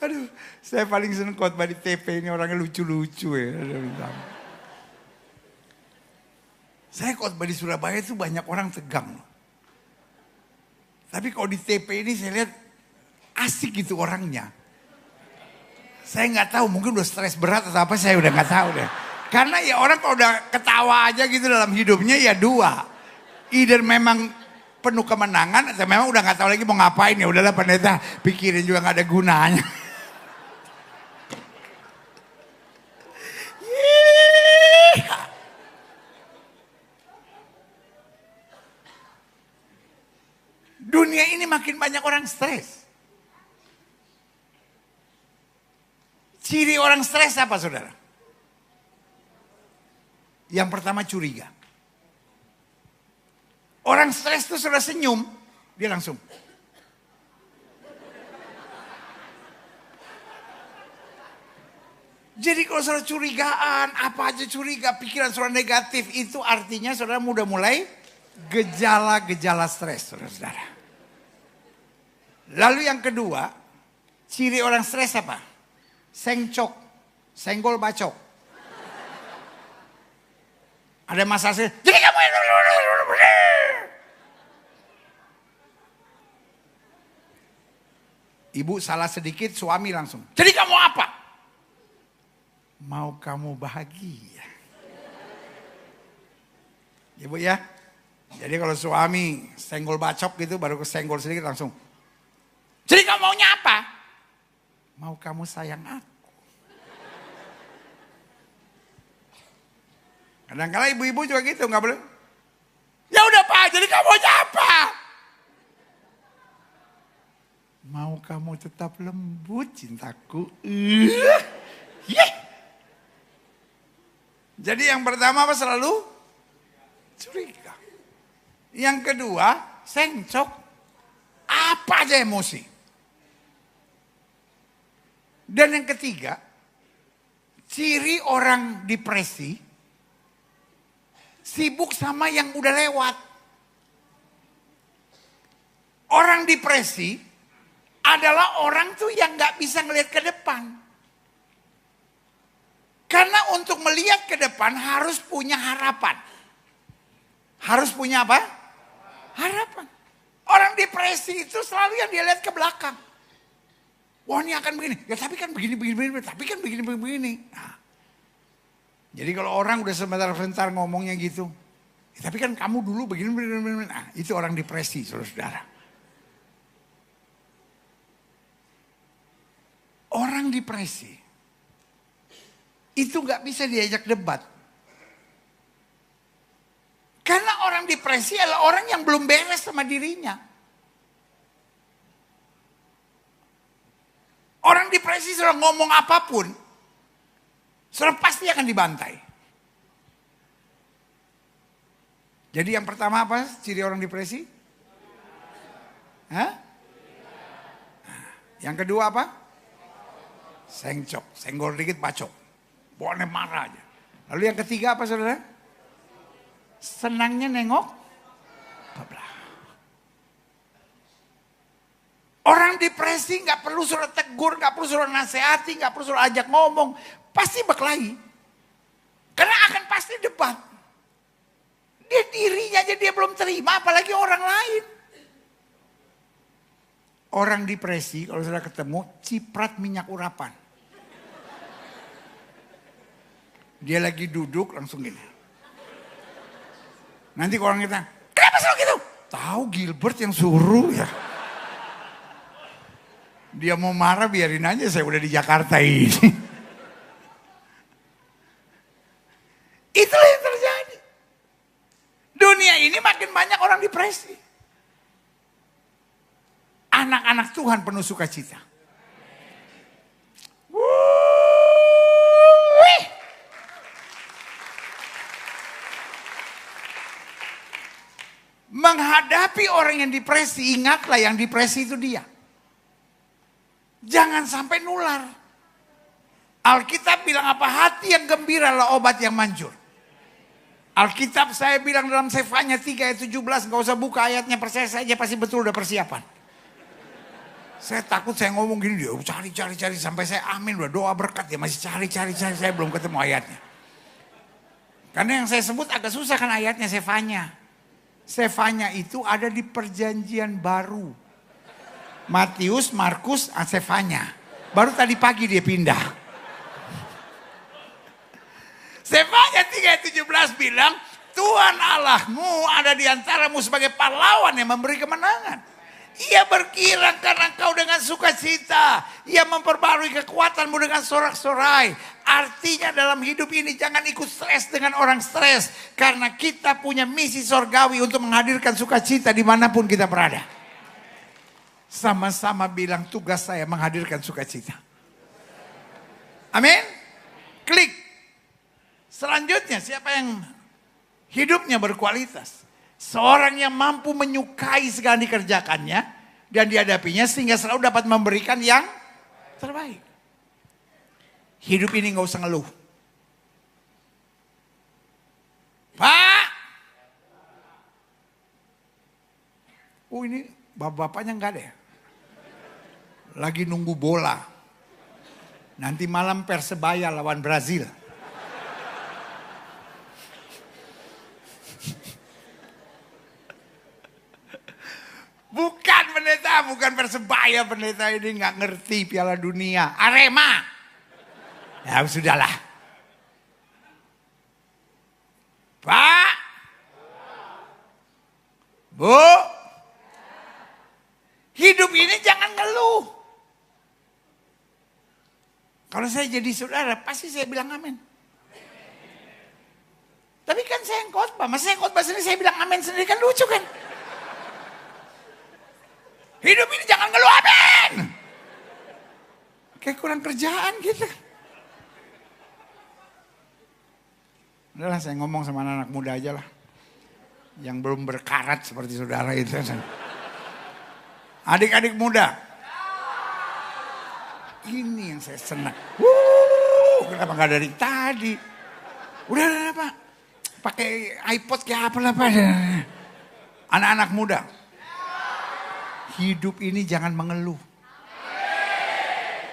Aduh, saya paling seneng khotbah di TP ini orangnya lucu-lucu ya. Saya khotbah di Surabaya itu banyak orang tegang. Tapi kalau di TP ini saya lihat asik gitu orangnya. Saya nggak tahu, mungkin udah stres berat atau apa, saya udah nggak tahu deh. Karena ya orang kalau udah ketawa aja gitu dalam hidupnya ya dua. Either memang penuh kemenangan atau memang udah nggak tahu lagi mau ngapain, ya udahlah pendeta, pikirin juga nggak ada gunanya. Dunia ini makin banyak orang stres. Ciri orang stres apa, saudara? Yang pertama curiga. Orang stres itu sudah senyum, dia langsung. Jadi kalau saudara curigaan, apa aja curiga, pikiran saudara negatif, itu artinya saudara udah mulai gejala-gejala stres, saudara-saudara. Lalu yang kedua, ciri orang stres apa? Sengcok, senggol bacok. Ada masalah stres, jadi kamu ibu salah sedikit, suami langsung. Jadi kamu apa? Mau kamu bahagia. Ibu ya. Jadi kalau suami senggol bacok gitu, baru kesenggol sedikit langsung. Jadi kamu maunya apa? Mau kamu sayang aku. Kadang-kadang ibu-ibu juga gitu, nggak boleh. Ya udah Pak, jadi kamu maunya apa? Mau kamu tetap lembut cintaku. Jadi yang pertama apa selalu? Curiga. Yang kedua, sengcok. Apa aja emosi. Dan yang ketiga, ciri orang depresi, sibuk sama yang udah lewat. Orang depresi adalah orang tuh yang gak bisa ngelihat ke depan. Karena untuk melihat ke depan harus punya harapan. Harus punya apa? Harapan. Orang depresi itu selalu yang dia lihat ke belakang. Wah ini akan begini. Ya tapi kan begini. Tapi kan begini. Nah, jadi kalau orang udah sebentar-sebentar ngomongnya gitu. Ya, tapi kan kamu dulu begini. Nah, itu orang depresi, saudara-saudara. Orang depresi itu gak bisa diajak debat. Karena orang depresi adalah orang yang belum beres sama dirinya. Orang depresi sudah ngomong apapun, sudah pasti akan dibantai. Jadi yang pertama apa ciri orang depresi? Hah? Yang kedua apa? Sengcok, senggol dikit bacok. Boleh marah aja. Lalu yang ketiga apa saudara? Senangnya nengok ke belakang. Orang depresi gak perlu suruh tegur, gak perlu suruh nasihati, gak perlu suruh ajak ngomong. Pasti berkelahi. Karena akan pasti debat. Dia dirinya aja dia belum terima, apalagi orang lain. Orang depresi kalau sudah ketemu ciprat minyak urapan. Dia lagi duduk langsung gini. Nanti orang kita, kenapa selalu gitu? Tahu Gilbert yang suruh ya. Dia mau marah biarin aja, saya udah di Jakarta ini. Itulah yang terjadi. Dunia ini makin banyak orang depresi. Anak-anak Tuhan penuh sukacita. Menghadapi orang yang depresi, ingatlah yang depresi itu dia. Jangan sampai nular. Alkitab bilang apa? Hati yang gembira adalah obat yang manjur. Alkitab saya bilang dalam Sefanya 3 ayat 17, gak usah buka ayatnya, percaya saja pasti betul udah persiapan. Saya takut saya ngomong gini, dia cari sampai saya amin, udah doa berkat, dia masih cari, saya belum ketemu ayatnya. Karena yang saya sebut agak susah kan ayatnya Sefanya. Sefanya itu ada di perjanjian baru. Matius, Markus, Sefanya. Baru tadi pagi dia pindah. Sefanya 3:17 bilang, Tuhan Allahmu ada di antaramu sebagai pahlawan yang memberi kemenangan. Ia berkira karena engkau dengan sukacita. Ia memperbarui kekuatanmu dengan sorak-sorai. Artinya dalam hidup ini jangan ikut stres dengan orang stres. Karena kita punya misi sorgawi untuk menghadirkan sukacita dimanapun kita berada. Sama-sama bilang tugas saya menghadirkan sukacita. Amin. Klik. Selanjutnya siapa yang hidupnya berkualitas? Seorang yang mampu menyukai segala yang dikerjakannya dan dihadapinya sehingga selalu dapat memberikan yang terbaik. Hidup ini gak usah ngeluh. Pak. Oh ini bapak-bapaknya gak ada ya? Lagi nunggu bola. Nanti malam Persebaya lawan Brazil. Bukan pendeta, bukan Persebaya pendeta ini nggak ngerti Piala Dunia. Arema. Ya sudahlah. Pak. Bu. Hidup ini jangan ngeluh. Kalau saya jadi saudara pasti saya bilang amin. Tapi kan saya yang khotbah, masa saya khotbah sendiri saya bilang amin sendiri kan lucu kan? Hidup ini jangan ngeluh, amin. Kayak kurang kerjaan gitu. Udahlah saya ngomong sama anak muda aja lah. Yang belum berkarat seperti saudara itu. Adik-adik muda. Ini yang saya senang. Kenapa gak dari tadi? Udah Pak. Pakai iPod kayak apa lah Pak. Anak-anak muda. Hidup ini jangan mengeluh.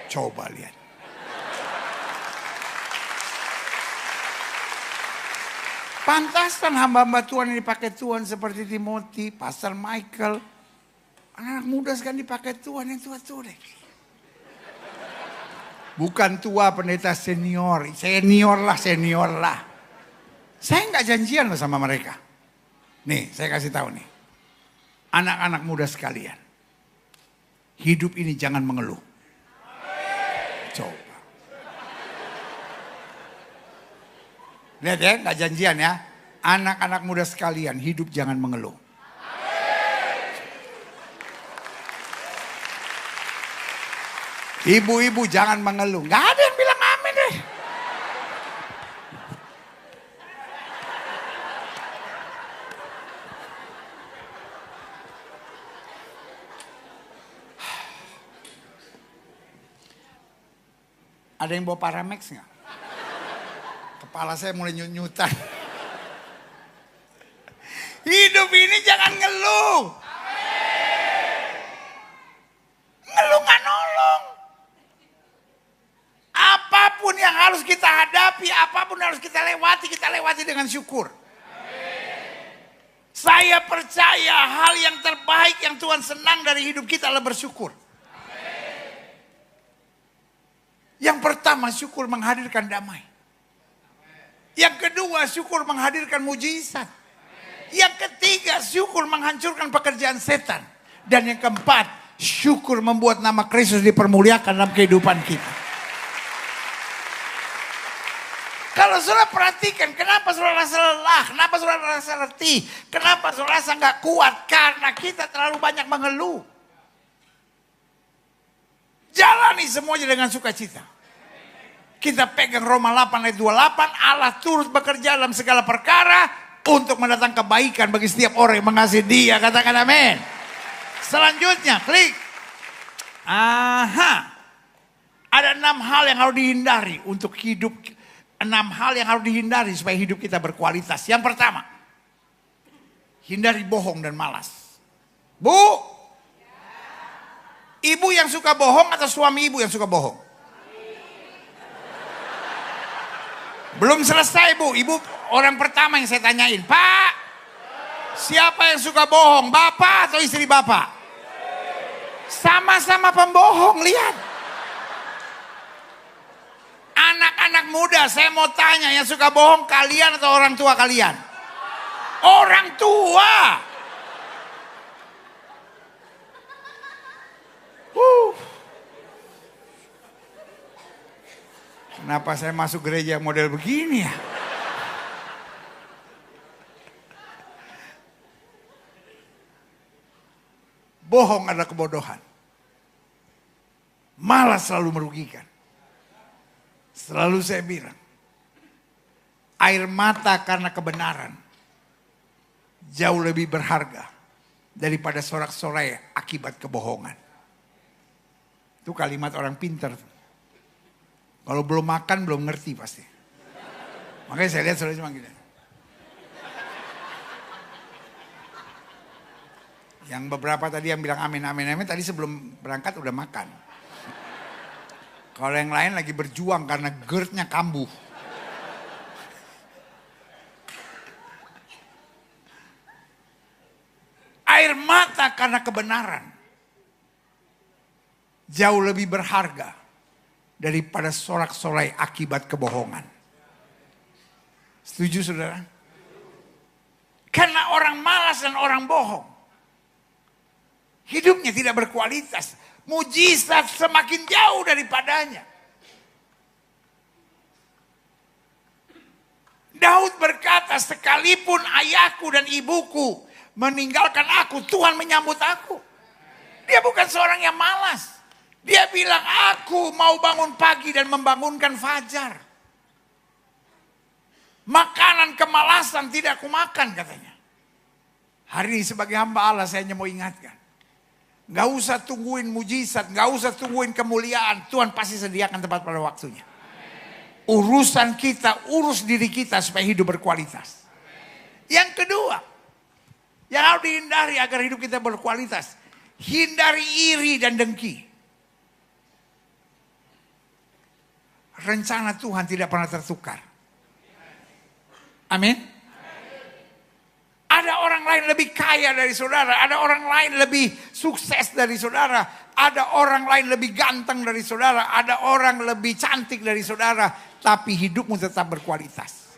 Coba lihat. Pantaskan hamba-hamba Tuhan ini dipakai Tuhan seperti Timothy, Pastor Michael. Anak muda sekarang dipakai Tuhan yang tua-tua deh. Bukan tua pendeta senior. Senior lah. Saya nggak janjian loh sama mereka. Nih saya kasih tahu nih. Anak-anak muda sekalian. Hidup ini jangan mengeluh. Coba. Lihat ya, gak janjian ya. Anak-anak muda sekalian, hidup jangan mengeluh. Ibu-ibu jangan mengeluh. Gak ada yang bilang amin deh. Ada yang bawa Paramex nggak? Kepala saya mulai nyut-nyutan. Hidup ini jangan ngeluh. Ngeluh nggak nolong. Apapun yang harus kita hadapi, apapun yang harus kita lewati dengan syukur. Saya percaya hal yang terbaik yang Tuhan senang dari hidup kita adalah bersyukur. Yang pertama, syukur menghadirkan damai. Yang kedua, syukur menghadirkan mujizat. Yang ketiga, syukur menghancurkan pekerjaan setan. Dan yang keempat, syukur membuat nama Kristus dipermuliakan dalam kehidupan kita. Kalau saudara perhatikan, kenapa saudara rasa lelah, kenapa saudara rasa letih, kenapa saudara rasa nggak kuat, karena kita terlalu banyak mengeluh. Jalani semuanya dengan sukacita. Kita pegang Roma 8 ayat 28, Allah turut bekerja dalam segala perkara untuk mendatangkan kebaikan bagi setiap orang yang mengasihi Dia. Katakan amin. Selanjutnya, klik. Ada 6 hal yang harus dihindari untuk hidup. 6 hal yang harus dihindari supaya hidup kita berkualitas. Yang pertama, hindari bohong dan malas. Bu, ibu yang suka bohong atau suami ibu yang suka bohong? Belum selesai Bu, ibu orang pertama yang saya tanyain. Pak, siapa yang suka bohong? Bapak atau istri bapak? Sama-sama pembohong, lihat. Anak-anak muda, saya mau tanya, yang suka bohong kalian atau orang tua kalian? Orang tua. Kenapa saya masuk gereja model begini ya? Bohong adalah kebodohan. Malas selalu merugikan. Selalu saya bilang, air mata karena kebenaran jauh lebih berharga daripada sorak-sorai akibat kebohongan. Itu kalimat orang pintar. Kalau belum makan belum ngerti pasti. Makanya saya lihat saudara cuma gini. Yang beberapa tadi yang bilang amin, amin, amin, tadi sebelum berangkat udah makan. Kalau yang lain lagi berjuang karena GERD-nya kambuh. Air mata karena kebenaran jauh lebih berharga daripada sorak-sorai akibat kebohongan. Setuju saudara? Karena orang malas dan orang bohong, hidupnya tidak berkualitas. Mujizat semakin jauh daripadanya. Daud berkata, sekalipun ayahku dan ibuku meninggalkan aku, Tuhan menyambut aku. Dia bukan seorang yang malas. Dia bilang, aku mau bangun pagi dan membangunkan fajar. Makanan kemalasan tidak aku makan, katanya. Hari ini sebagai hamba Allah saya hanya mau ingatkan. Gak usah tungguin mujizat, gak usah tungguin kemuliaan. Tuhan pasti sediakan tempat pada waktunya. Urusan kita, urus diri kita supaya hidup berkualitas. Yang kedua, yang harus dihindari agar hidup kita berkualitas. Hindari iri dan dengki. Rencana Tuhan tidak pernah tertukar. Amin. Ada orang lain lebih kaya dari saudara. Ada orang lain lebih sukses dari saudara. Ada orang lain lebih ganteng dari saudara. Ada orang lebih cantik dari saudara. Tapi hidupmu tetap berkualitas.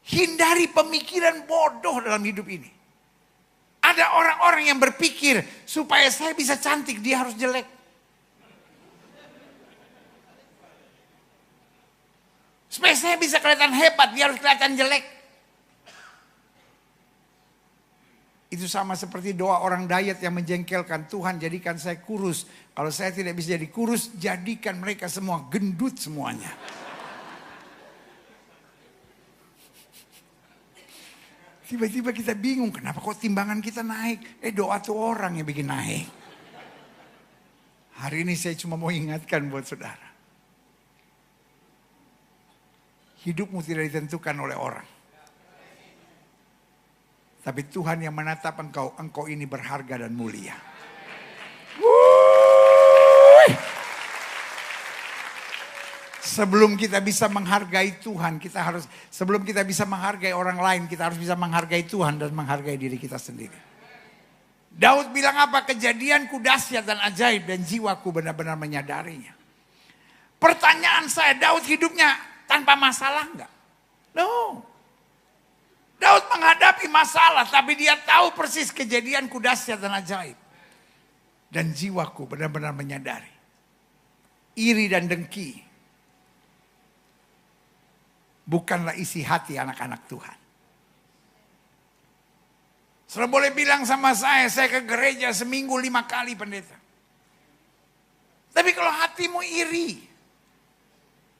Hindari pemikiran bodoh dalam hidup ini. Ada orang-orang yang berpikir supaya saya bisa cantik dia harus jelek. Supaya saya bisa kelihatan hebat dia harus kelihatan jelek. Itu sama seperti doa orang diet yang menjengkelkan. Tuhan jadikan saya kurus. Kalau saya tidak bisa jadi kurus, jadikan mereka semua gendut semuanya. Tiba-tiba kita bingung, kenapa kok timbangan kita naik? Doa tuh orang yang bikin naik. Hari ini saya cuma mau ingatkan buat saudara. Hidupmu tidak ditentukan oleh orang. Tapi Tuhan yang menatap engkau, engkau ini berharga dan mulia. Sebelum kita bisa menghargai Tuhan, sebelum kita bisa menghargai orang lain, kita harus bisa menghargai Tuhan dan menghargai diri kita sendiri. Daud bilang apa? Kejadianku dahsyat dan ajaib dan jiwaku benar-benar menyadarinya. Pertanyaan saya, Daud hidupnya tanpa masalah enggak? No. Daud menghadapi masalah, tapi dia tahu persis kejadianku dahsyat dan ajaib. Dan jiwaku benar-benar menyadari. Iri dan dengki bukanlah isi hati anak-anak Tuhan. Saudara boleh bilang sama saya ke gereja seminggu 5 kali pendeta. Tapi kalau hatimu iri,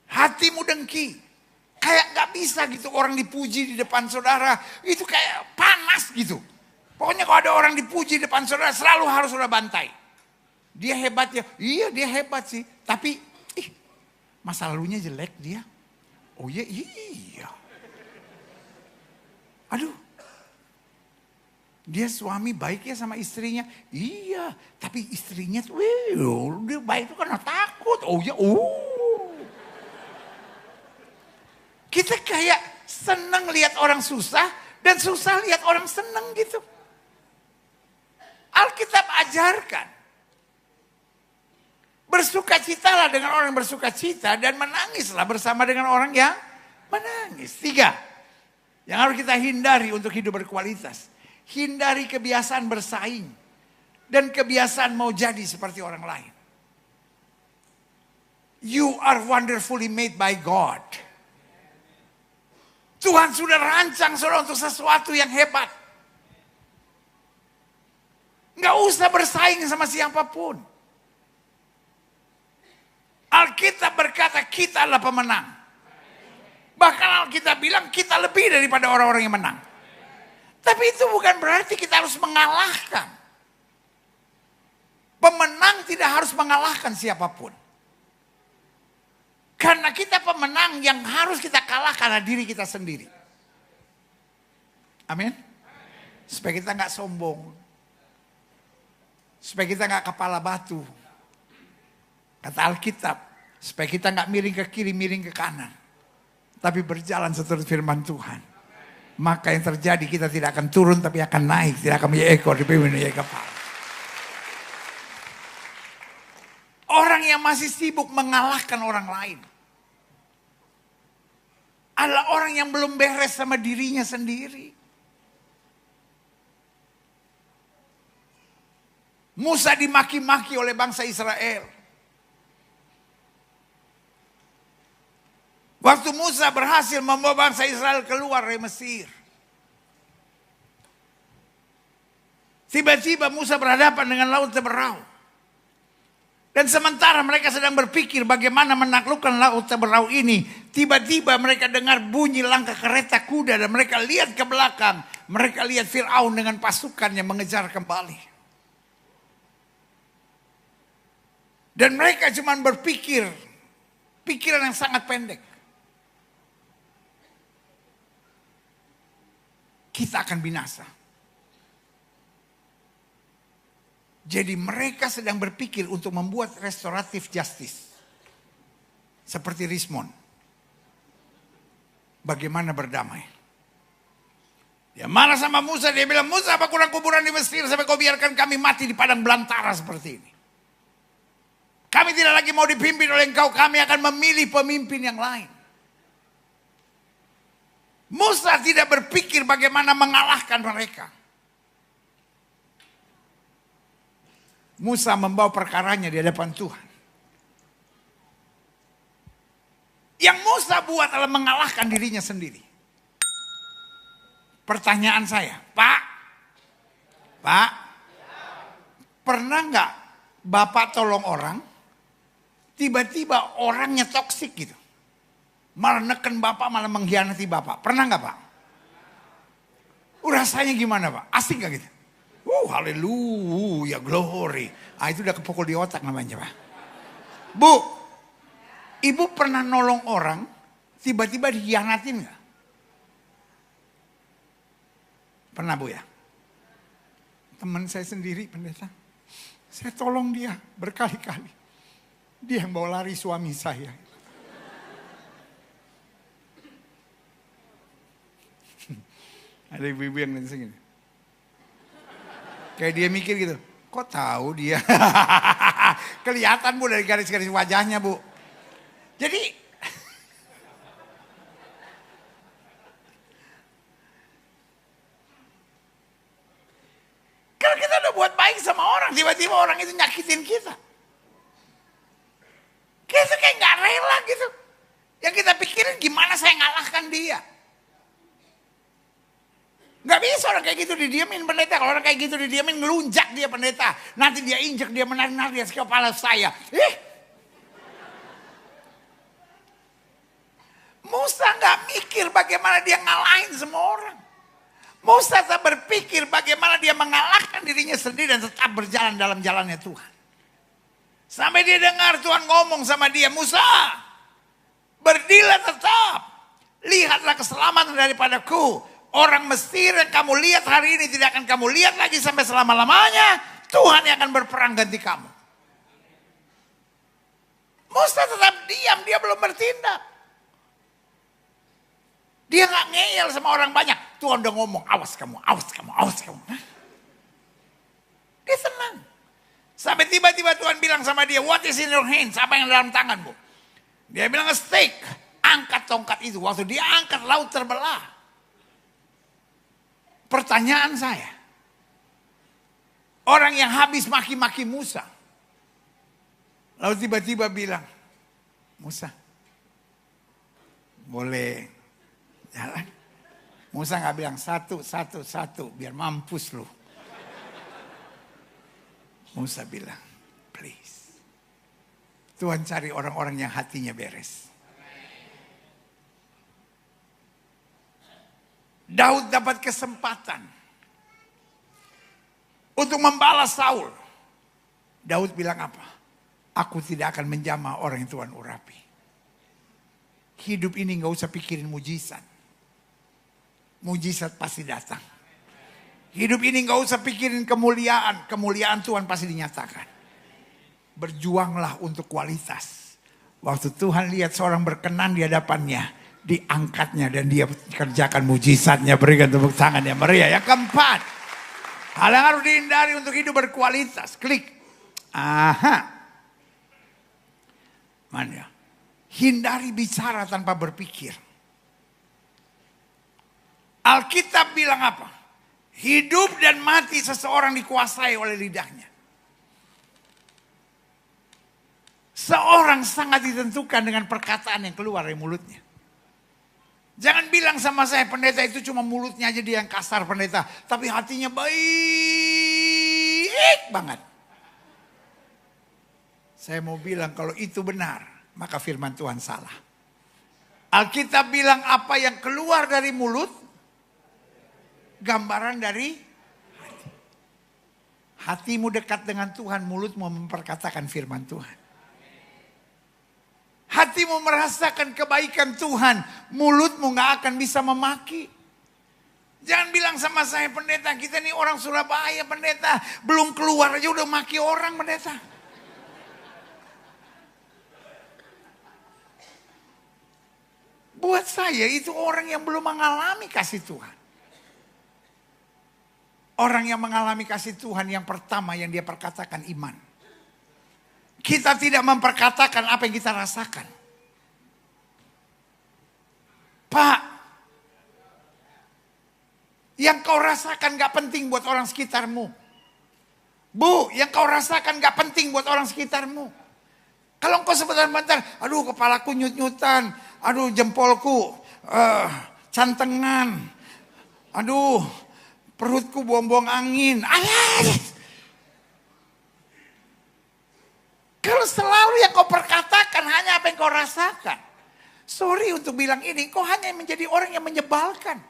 hatimu dengki, kayak gak bisa gitu orang dipuji di depan saudara. Itu kayak panas gitu. Pokoknya kalau ada orang dipuji di depan saudara selalu harus saudara bantai. Dia hebat ya. Iya dia hebat sih. Tapi masa lalunya jelek dia. Oh iya. Aduh. Dia suami baik ya sama istrinya. Iya. Tapi istrinya tuh dia baik itu karena takut. Oh iya. Kita kayak seneng lihat orang susah dan susah lihat orang seneng gitu. Alkitab ajarkan. Bersukacitalah dengan orang yang bersukacita dan menangislah bersama dengan orang yang menangis. 3. Yang harus kita hindari untuk hidup berkualitas. Hindari kebiasaan bersaing dan kebiasaan mau jadi seperti orang lain. You are wonderfully made by God. Tuhan sudah rancang saudara untuk sesuatu yang hebat. Nggak usah bersaing sama siapapun. Alkitab berkata kita adalah pemenang. Bahkan Alkitab bilang kita lebih daripada orang-orang yang menang. Tapi itu bukan berarti kita harus mengalahkan. Pemenang tidak harus mengalahkan siapapun. Karena kita pemenang yang harus kita kalah karena diri kita sendiri. Amin. Supaya kita nggak sombong. Supaya kita nggak kepala batu. Kata Alkitab. Supaya kita nggak miring ke kiri, miring ke kanan. Tapi berjalan seturut firman Tuhan. Maka yang terjadi kita tidak akan turun tapi akan naik. Tidak akan menjadi ekor, dipimpin menjadi kepala. Orang yang masih sibuk mengalahkan orang lain. Adalah orang yang belum beres sama dirinya sendiri. Musa dimaki-maki oleh bangsa Israel. Waktu Musa berhasil membawa bangsa Israel keluar dari Mesir. Tiba-tiba Musa berhadapan dengan laut Teberau. Dan sementara mereka sedang berpikir bagaimana menaklukkan laut Teberau ini. Tiba-tiba mereka dengar bunyi langkah kereta kuda dan mereka lihat ke belakang. Mereka lihat Fir'aun dengan pasukannya mengejar kembali. Dan mereka cuma berpikir, pikiran yang sangat pendek. Kita akan binasa. Jadi mereka sedang berpikir untuk membuat restoratif justice. Seperti Rismond. Bagaimana berdamai. Dia marah sama Musa. Dia bilang, Musa apa kurang kuburan di Mesir sampai kau biarkan kami mati di padang belantara seperti ini. Kami tidak lagi mau dipimpin oleh engkau. Kami akan memilih pemimpin yang lain. Musa tidak berpikir bagaimana mengalahkan mereka. Musa membawa perkaranya di hadapan Tuhan. Yang Musa buat adalah mengalahkan dirinya sendiri. Pertanyaan saya, Pak, pernah nggak Bapak tolong orang, tiba-tiba orangnya toksik gitu? Malah neken Bapak, malah mengkhianati Bapak. Pernah nggak Pak? Rasanya gimana Pak? Asik gak gitu? Haleluya, glory. Itu udah kepukul di otak namanya Pak. Bu, Ibu pernah nolong orang, tiba-tiba dikhianatin gak? Pernah Bu ya? Teman saya sendiri pendeta. Saya tolong dia berkali-kali. Dia yang bawa lari suami saya. Ada ibu-ibu yang nanti segini. Kayak dia mikir gitu. Kok tahu dia? Kelihatan Bu dari garis-garis wajahnya Bu. Jadi. Kalau kita udah buat baik sama orang. Tiba-tiba orang itu nyakitin kita. Kita kayak gak rela gitu. Yang kita pikirin gimana saya ngalahkan dia. Gak bisa orang kayak gitu didiamin pendeta. Kalau orang kayak gitu didiamin ngelunjak dia pendeta. Nanti dia injek, dia menarik-narik dia kepala saya. Musa gak mikir bagaimana dia ngalahin semua orang. Musa tak berpikir bagaimana dia mengalahkan dirinya sendiri dan tetap berjalan dalam jalannya Tuhan. Sampai dia dengar Tuhan ngomong sama dia, Musa, berdirilah tetap. Lihatlah keselamatan daripadaku. Orang Mesir yang kamu lihat hari ini tidak akan kamu lihat lagi sampai selama-lamanya. Tuhan yang akan berperang ganti kamu. Musa tetap diam, dia belum bertindak. Dia gak ngeyel sama orang banyak. Tuhan udah ngomong, awas kamu, awas kamu, awas kamu. Dia tenang. Sampai tiba-tiba Tuhan bilang sama dia, what is in your hands? Apa yang dalam tanganmu? Dia bilang, a stick. Angkat tongkat itu. Waktu dia angkat, laut terbelah. Pertanyaan saya, orang yang habis maki-maki Musa, lalu tiba-tiba bilang, Musa, boleh jalan? Musa gak bilang satu, biar mampus lu. Musa bilang, please. Tuhan cari orang-orang yang hatinya beres. Daud dapat kesempatan untuk membalas Saul. Daud bilang apa? Aku tidak akan menjamah orang yang Tuhan urapi. hidup ini gak usah pikirin mujizat. Mujizat pasti datang. Hidup ini gak usah pikirin kemuliaan. Kemuliaan Tuhan pasti dinyatakan. Berjuanglah untuk kualitas. Waktu Tuhan lihat seorang berkenan di hadapannya, diangkatnya dan dia kerjakan mujizatnya. Berikan tepuk tangan yang meriah. Yang keempat, hal yang harus dihindari untuk hidup berkualitas. Klik. Mana? Hindari bicara tanpa berpikir. Alkitab bilang apa? Hidup dan mati seseorang dikuasai oleh lidahnya. Seorang sangat ditentukan dengan perkataan yang keluar dari mulutnya. Jangan bilang sama saya, pendeta itu cuma mulutnya aja dia yang kasar pendeta. Tapi hatinya baik banget. Saya mau bilang kalau itu benar, maka firman Tuhan salah. Alkitab bilang apa yang keluar dari mulut, gambaran dari hati. Hatimu dekat dengan Tuhan, mulutmu memperkatakan firman Tuhan. Hatimu merasakan kebaikan Tuhan, mulutmu gak akan bisa memaki. Jangan bilang sama saya, pendeta kita nih orang Surabaya pendeta, belum keluar aja udah maki orang pendeta. Buat saya itu orang yang belum mengalami kasih Tuhan. Orang yang mengalami kasih Tuhan yang pertama yang dia perkatakan iman. Kita tidak memperkatakan apa yang kita rasakan. Pak, yang kau rasakan gak penting buat orang sekitarmu. Bu, yang kau rasakan gak penting buat orang sekitarmu. Kalau engkau sebentar-bentar, aduh kepalaku nyut-nyutan, aduh jempolku cantengan, aduh perutku buang-buang angin. Kalau selalu yang kau perkatakan hanya apa yang kau rasakan. Sorry untuk bilang ini, kau hanya menjadi orang yang menyebalkan.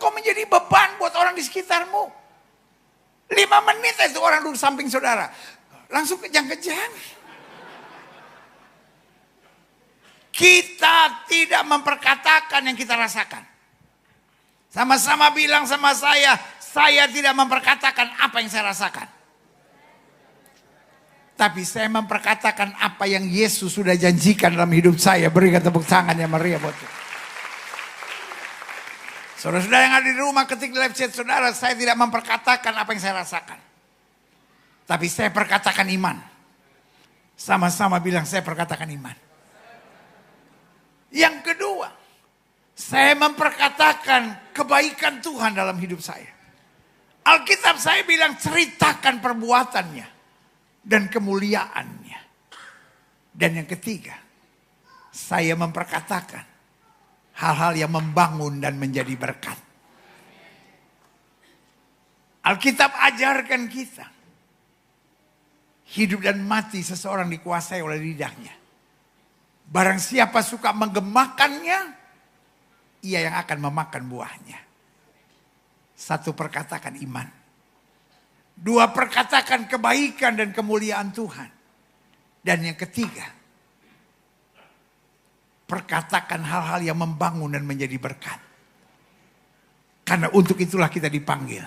Kau menjadi beban buat orang di sekitarmu. 5 menit itu orang duduk samping saudara. Langsung kejang-kejang. Kita tidak memperkatakan yang kita rasakan. Sama-sama bilang sama saya tidak memperkatakan apa yang saya rasakan. Tapi saya memperkatakan apa yang Yesus sudah janjikan dalam hidup saya. Berikan tepuk tangan yang meriah buat itu. Saudara-saudara yang ada di rumah, ketik live chat saudara, saya tidak memperkatakan apa yang saya rasakan. Tapi saya perkatakan iman. Sama-sama bilang saya perkatakan iman. Yang kedua, saya memperkatakan kebaikan Tuhan dalam hidup saya. Alkitab saya bilang ceritakan perbuatannya dan kemuliaannya. Dan yang ketiga, saya memperkatakan hal-hal yang membangun dan menjadi berkat. Alkitab ajarkan kita, hidup dan mati seseorang dikuasai oleh lidahnya. Barang siapa suka menggemakannya, ia yang akan memakan buahnya. 1, perkatakan iman. 2, perkatakan kebaikan dan kemuliaan Tuhan. Dan yang ketiga, perkatakan hal-hal yang membangun dan menjadi berkat. Karena untuk itulah kita dipanggil.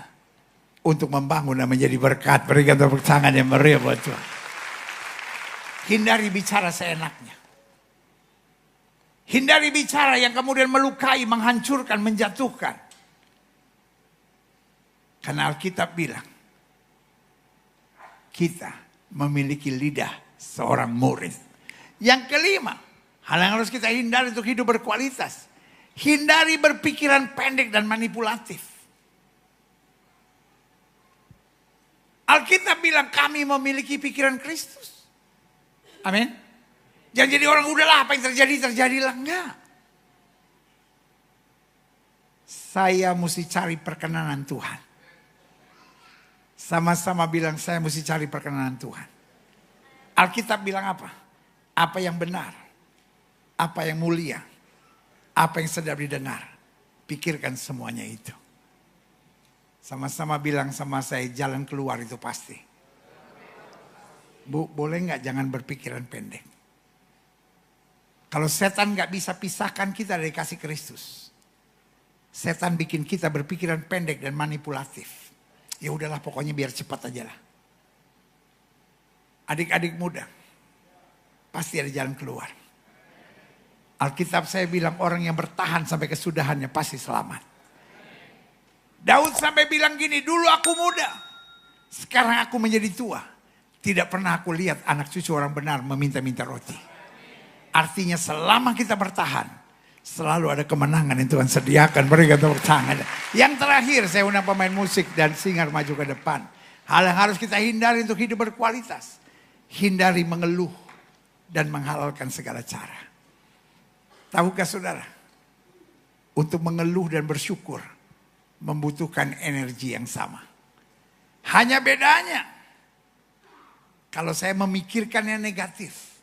Untuk membangun dan menjadi berkat. Berikan tepuk tangan yang meriah buat Tuhan. Hindari bicara seenaknya. Hindari bicara yang kemudian melukai, menghancurkan, menjatuhkan. Karena Alkitab bilang, kita memiliki lidah seorang murid. Yang kelima, hal yang harus kita hindari untuk hidup berkualitas. Hindari berpikiran pendek dan manipulatif. Alkitab bilang kami memiliki pikiran Kristus. Amin. Jangan jadi orang udahlah apa yang terjadi, terjadilah. Enggak. Saya mesti cari perkenanan Tuhan. Sama-sama bilang saya mesti cari perkenanan Tuhan. Alkitab bilang apa? Apa yang benar. Apa yang mulia. Apa yang sedap didengar. Pikirkan semuanya itu. Sama-sama bilang sama saya jalan keluar itu pasti. Bu, boleh nggak jangan berpikiran pendek? Kalau setan gak bisa pisahkan kita dari kasih Kristus. Setan bikin kita berpikiran pendek dan manipulatif. Ya udahlah pokoknya biar cepat aja lah. Adik-adik muda, pasti ada jalan keluar. Alkitab saya bilang orang yang bertahan sampai kesudahannya pasti selamat. Daud sampai bilang gini, dulu aku muda, sekarang aku menjadi tua. Tidak pernah aku lihat anak cucu orang benar meminta-minta roti. Artinya selama kita bertahan, selalu ada kemenangan yang Tuhan sediakan. Berikan tepuk tangan. Yang terakhir saya undang pemain musik dan singer maju ke depan. Hal yang harus kita hindari untuk hidup berkualitas. Hindari mengeluh dan menghalalkan segala cara. Tahukah saudara, untuk mengeluh dan bersyukur membutuhkan energi yang sama. Hanya bedanya, kalau saya memikirkan yang negatif,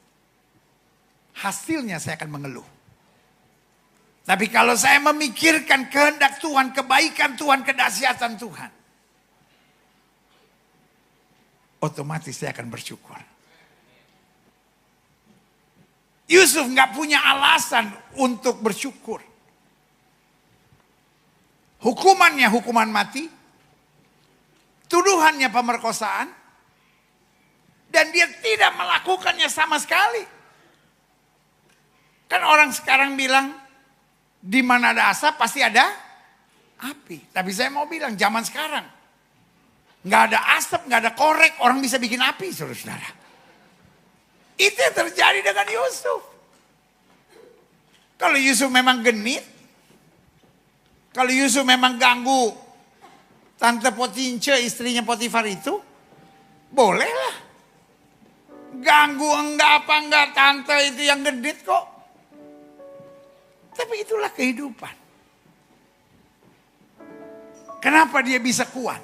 hasilnya saya akan mengeluh. Tapi kalau saya memikirkan kehendak Tuhan, kebaikan Tuhan, kedahsyatan Tuhan, otomatis saya akan bersyukur. Yusuf gak punya alasan untuk bersyukur. Hukumannya hukuman mati. Tuduhannya pemerkosaan. Dan dia tidak melakukannya sama sekali. Kan orang sekarang bilang, di mana ada asap pasti ada api. Tapi saya mau bilang zaman sekarang, gak ada asap, gak ada korek, orang bisa bikin api, saudara-saudara. Itu yang terjadi dengan Yusuf. Kalau Yusuf memang genit, kalau Yusuf memang ganggu Tante Potince, istrinya Potifar itu, bolehlah. Ganggu enggak apa enggak, tante itu yang genit kok. Tapi itulah kehidupan. Kenapa dia bisa kuat?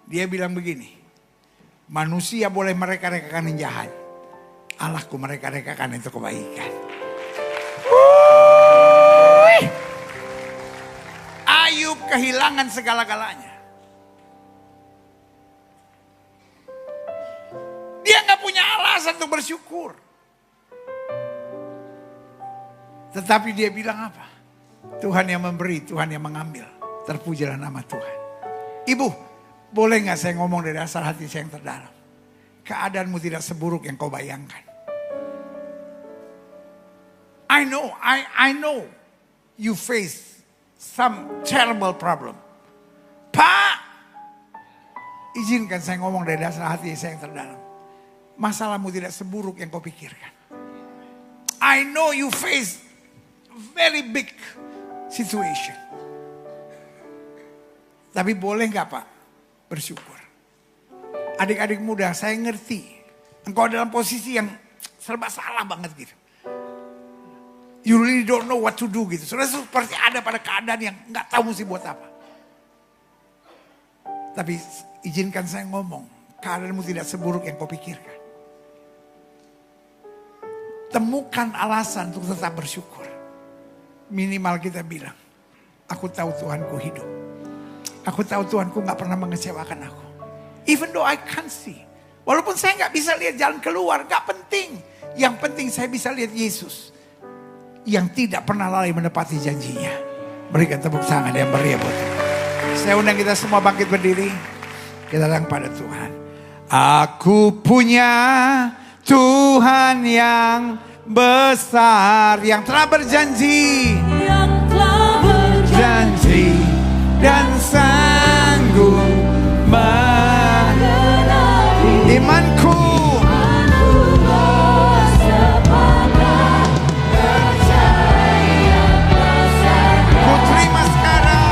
Dia bilang begini, manusia boleh mereka-rekakan yang jahat, Allahku mereka-rekakan itu kebaikan. Ayub kehilangan segala-galanya. Dia gak punya alasan untuk bersyukur. Tetapi dia bilang apa? Tuhan yang memberi, Tuhan yang mengambil. Terpujilah nama Tuhan. Ibu, boleh gak saya ngomong dari asal hati saya yang terdalam? Keadaanmu tidak seburuk yang kau bayangkan. I know you face some terrible problem. Pak, izinkan saya ngomong dari dasar hati saya yang terdalam. Masalahmu tidak seburuk yang kau pikirkan. I know you face very big situation. Tapi boleh gak Pak bersyukur? Adik-adik muda, saya ngerti. Engkau dalam posisi yang serba salah banget gitu. You really don't know what to do gitu. Saudara seperti ada pada keadaan yang gak tahu mesti buat apa. Tapi izinkan saya ngomong, keadaanmu tidak seburuk yang kau pikirkan. Temukan alasan untuk tetap bersyukur. Minimal kita bilang, aku tahu Tuhanku hidup. Aku tahu Tuhanku gak pernah mengecewakan aku. Even though I can't see. Walaupun saya gak bisa lihat jalan keluar, gak penting. Yang penting saya bisa lihat Yesus. Yang tidak pernah lalai menepati janjinya. Berikan tepuk tangan yang meriah buat Tuhan. Saya undang kita semua bangkit berdiri. Kita datang pada Tuhan. Aku punya Tuhan yang besar, yang telah berjanji, dan sanggup mengenali imanku. Ku terima sekarang.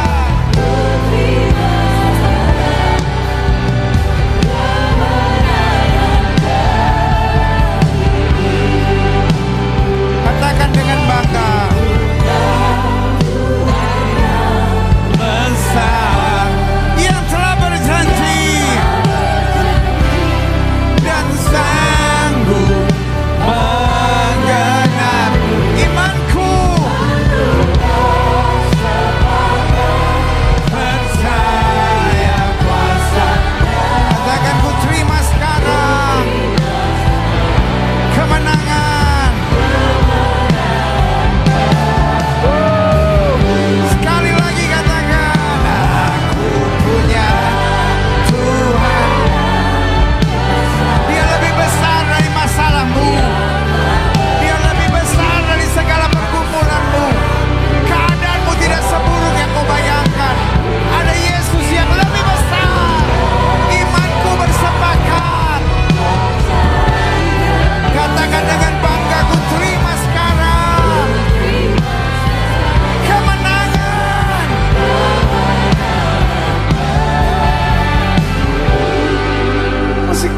Katakan dengan bangga, besar.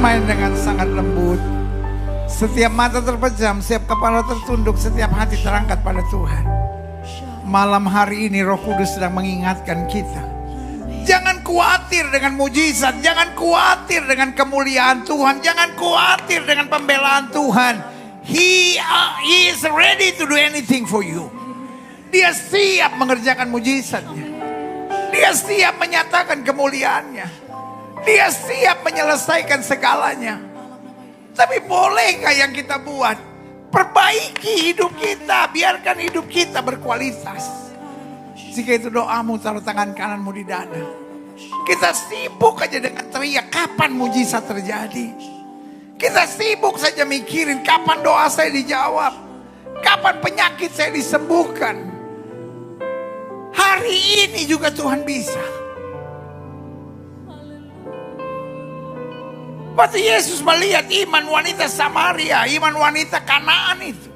bermain dengan sangat lembut. Setiap mata terpejam, setiap kepala tertunduk, setiap hati terangkat pada Tuhan. Malam hari ini Roh Kudus sedang mengingatkan kita. Jangan khawatir dengan mujizat, jangan khawatir dengan kemuliaan Tuhan, jangan khawatir dengan pembelaan Tuhan. He is ready to do anything for you. Dia siap mengerjakan mujizatnya. Dia siap menyatakan kemuliaannya. Dia siap menyelesaikan segalanya. Tapi bolehkah yang kita buat? Perbaiki hidup kita, biarkan hidup kita berkualitas. Jika itu doamu, taruh tangan kananmu di dada. Kita sibuk aja dengan teriak, kapan mujizat terjadi? Kita sibuk saja mikirin kapan doa saya dijawab, kapan penyakit saya disembuhkan. Hari ini juga Tuhan bisa. Waktu Yesus melihat iman wanita Samaria, iman wanita Kanaan itu,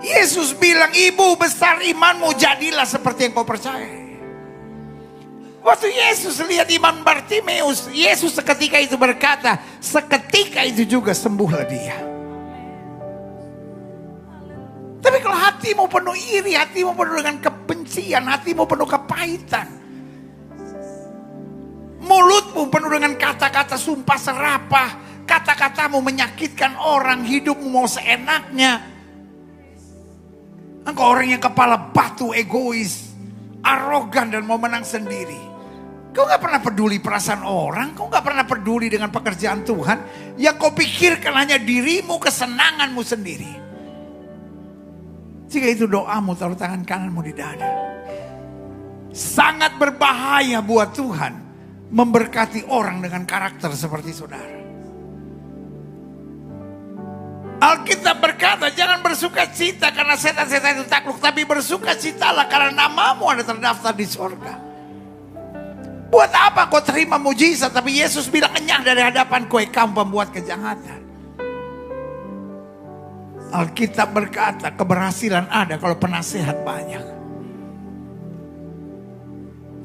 Yesus bilang, ibu besar imanmu, jadilah seperti yang kau percaya. Waktu Yesus lihat iman Bartimeus, Yesus seketika itu berkata, seketika itu juga sembuhlah dia. Tapi kalau hatimu penuh iri, hatimu penuh dengan kebencian, hatimu penuh kepahitan, mulutmu penuh dengan kata-kata sumpah serapah, kata-katamu menyakitkan orang, hidupmu mau seenaknya. Engkau orang yang kepala batu, egois, arogan dan mau menang sendiri. Kau gak pernah peduli perasaan orang, kau gak pernah peduli dengan pekerjaan Tuhan. Yang kau pikirkan hanya dirimu, kesenanganmu sendiri. Jika itu doamu, taruh tangan kananmu di dada. Sangat berbahaya buat Tuhan memberkati orang dengan karakter seperti saudara. Alkitab berkata, jangan bersuka cita karena setan-setan itu takluk, tapi bersuka citalah karena namamu ada terdaftar di surga. Buat apa kau terima mujizat, tapi Yesus bilang, kenyang dari hadapan kau, kamu pembuat kejahatan. Alkitab berkata, keberhasilan ada kalau penasehat banyak.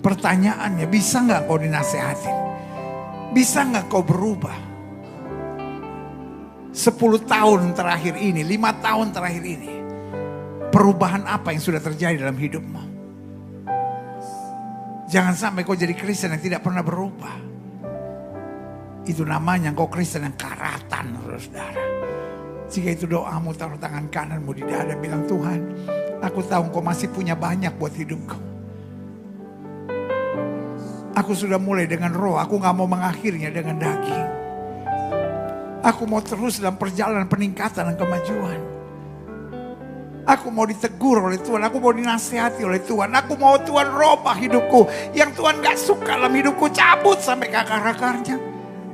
Pertanyaannya, bisa gak kau dinasehatin? Bisa gak kau berubah? 10 tahun terakhir ini, 5 tahun terakhir ini, perubahan apa yang sudah terjadi dalam hidupmu? Jangan sampai kau jadi Kristen yang tidak pernah berubah. Itu namanya kau Kristen yang karatan, saudara. Jika itu doamu, taruh tangan kananmu di dada, bilang, Tuhan, aku tahu kau masih punya banyak buat hidupku. Aku sudah mulai dengan roh, aku gak mau mengakhirinya dengan daging. Aku mau terus dalam perjalanan peningkatan dan kemajuan. Aku mau ditegur oleh Tuhan, aku mau dinasihati oleh Tuhan. Aku mau Tuhan robah hidupku. Yang Tuhan gak suka dalam hidupku, cabut sampai ke akar-akarnya.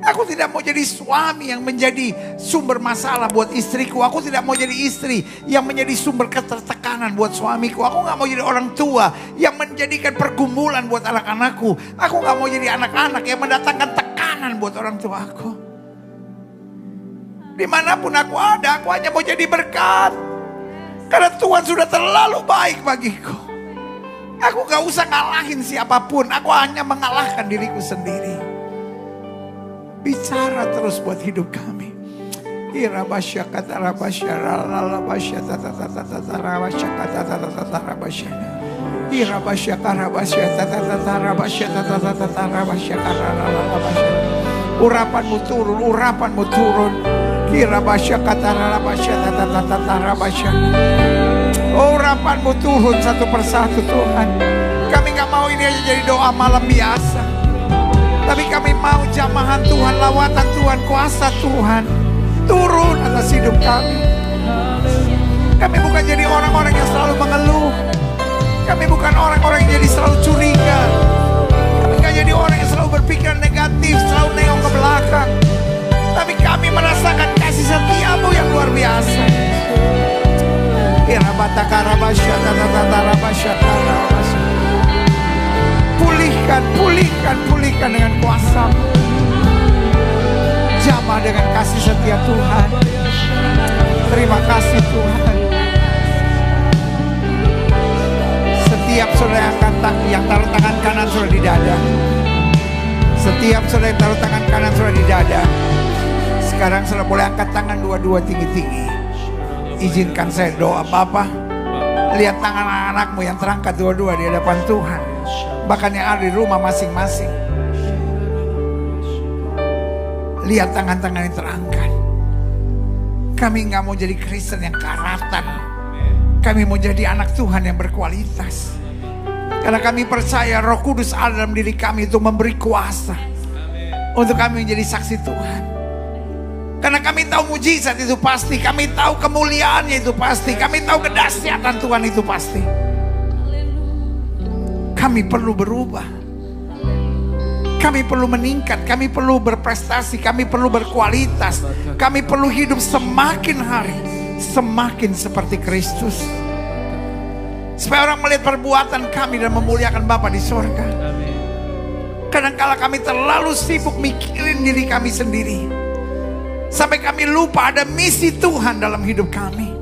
Aku tidak mau jadi suami yang menjadi sumber masalah buat istriku. Aku tidak mau jadi istri yang menjadi sumber ketertekanan buat suamiku. Aku gak mau jadi orang tua yang menjadikan pergumulan buat anak-anakku. Aku gak mau jadi anak-anak yang mendatangkan tekanan buat orang tuaku. Dimanapun aku ada, aku hanya mau jadi berkat. Karena Tuhan sudah terlalu baik bagiku. Aku gak usah ngalahin siapapun. Aku hanya mengalahkan diriku sendiri. Bicara terus buat hidup kami. Irabasya kata rabasya lalabasya tata tata tata rabasya kata tata tata rabasya. Irabasya karabasya tata tata rabasya tata tata tata rabasya karalabasya. Urapanmu turun, urapanmu turun. Kirabasya kata rabasya tata tata tata rabasya. Urapanmu turun satu persatu Tuhan. Kami gak mau ini aja jadi doa malam biasa. Tapi kami mau jamahan Tuhan, lawatan Tuhan, kuasa Tuhan turun atas hidup kami. Kami bukan jadi orang-orang yang selalu mengeluh. Kami bukan orang-orang yang jadi selalu curiga. Kami gak jadi orang yang selalu berpikiran negatif, selalu nengok ke belakang. Tapi kami merasakan kasih setiamu yang luar biasa. Pulihkan dengan kuasa. Jamah dengan kasih setia Tuhan. Terima kasih Tuhan. Setiap saudara yang taruh tangan kanan saudara di dada. Setiap Setiap saudara yang taruh tangan kanan saudara di dada, sekarang saudara boleh angkat tangan dua-dua tinggi-tinggi. Izinkan saya doa. Bapa, lihat tangan anak-anakmu yang terangkat dua-dua di hadapan Tuhan, bahkan yang ada di rumah masing-masing. Lihat tangan-tangan yang terangkat. Kami gak mau jadi Kristen yang karatan. Kami mau jadi anak Tuhan yang berkualitas. Karena kami percaya Roh Kudus ada dalam diri kami untuk memberi kuasa untuk kami menjadi saksi Tuhan. Karena kami tahu mujizat itu pasti, kami tahu kemuliaannya itu pasti, kami tahu kedahsyatan Tuhan itu pasti. Kami perlu berubah, kami perlu meningkat, kami perlu berprestasi, kami perlu berkualitas, kami perlu hidup semakin hari semakin seperti Kristus. Supaya orang melihat perbuatan kami dan memuliakan Bapa di sorga. Kadang-kala kami terlalu sibuk mikirin diri kami sendiri, sampai kami lupa ada misi Tuhan dalam hidup kami.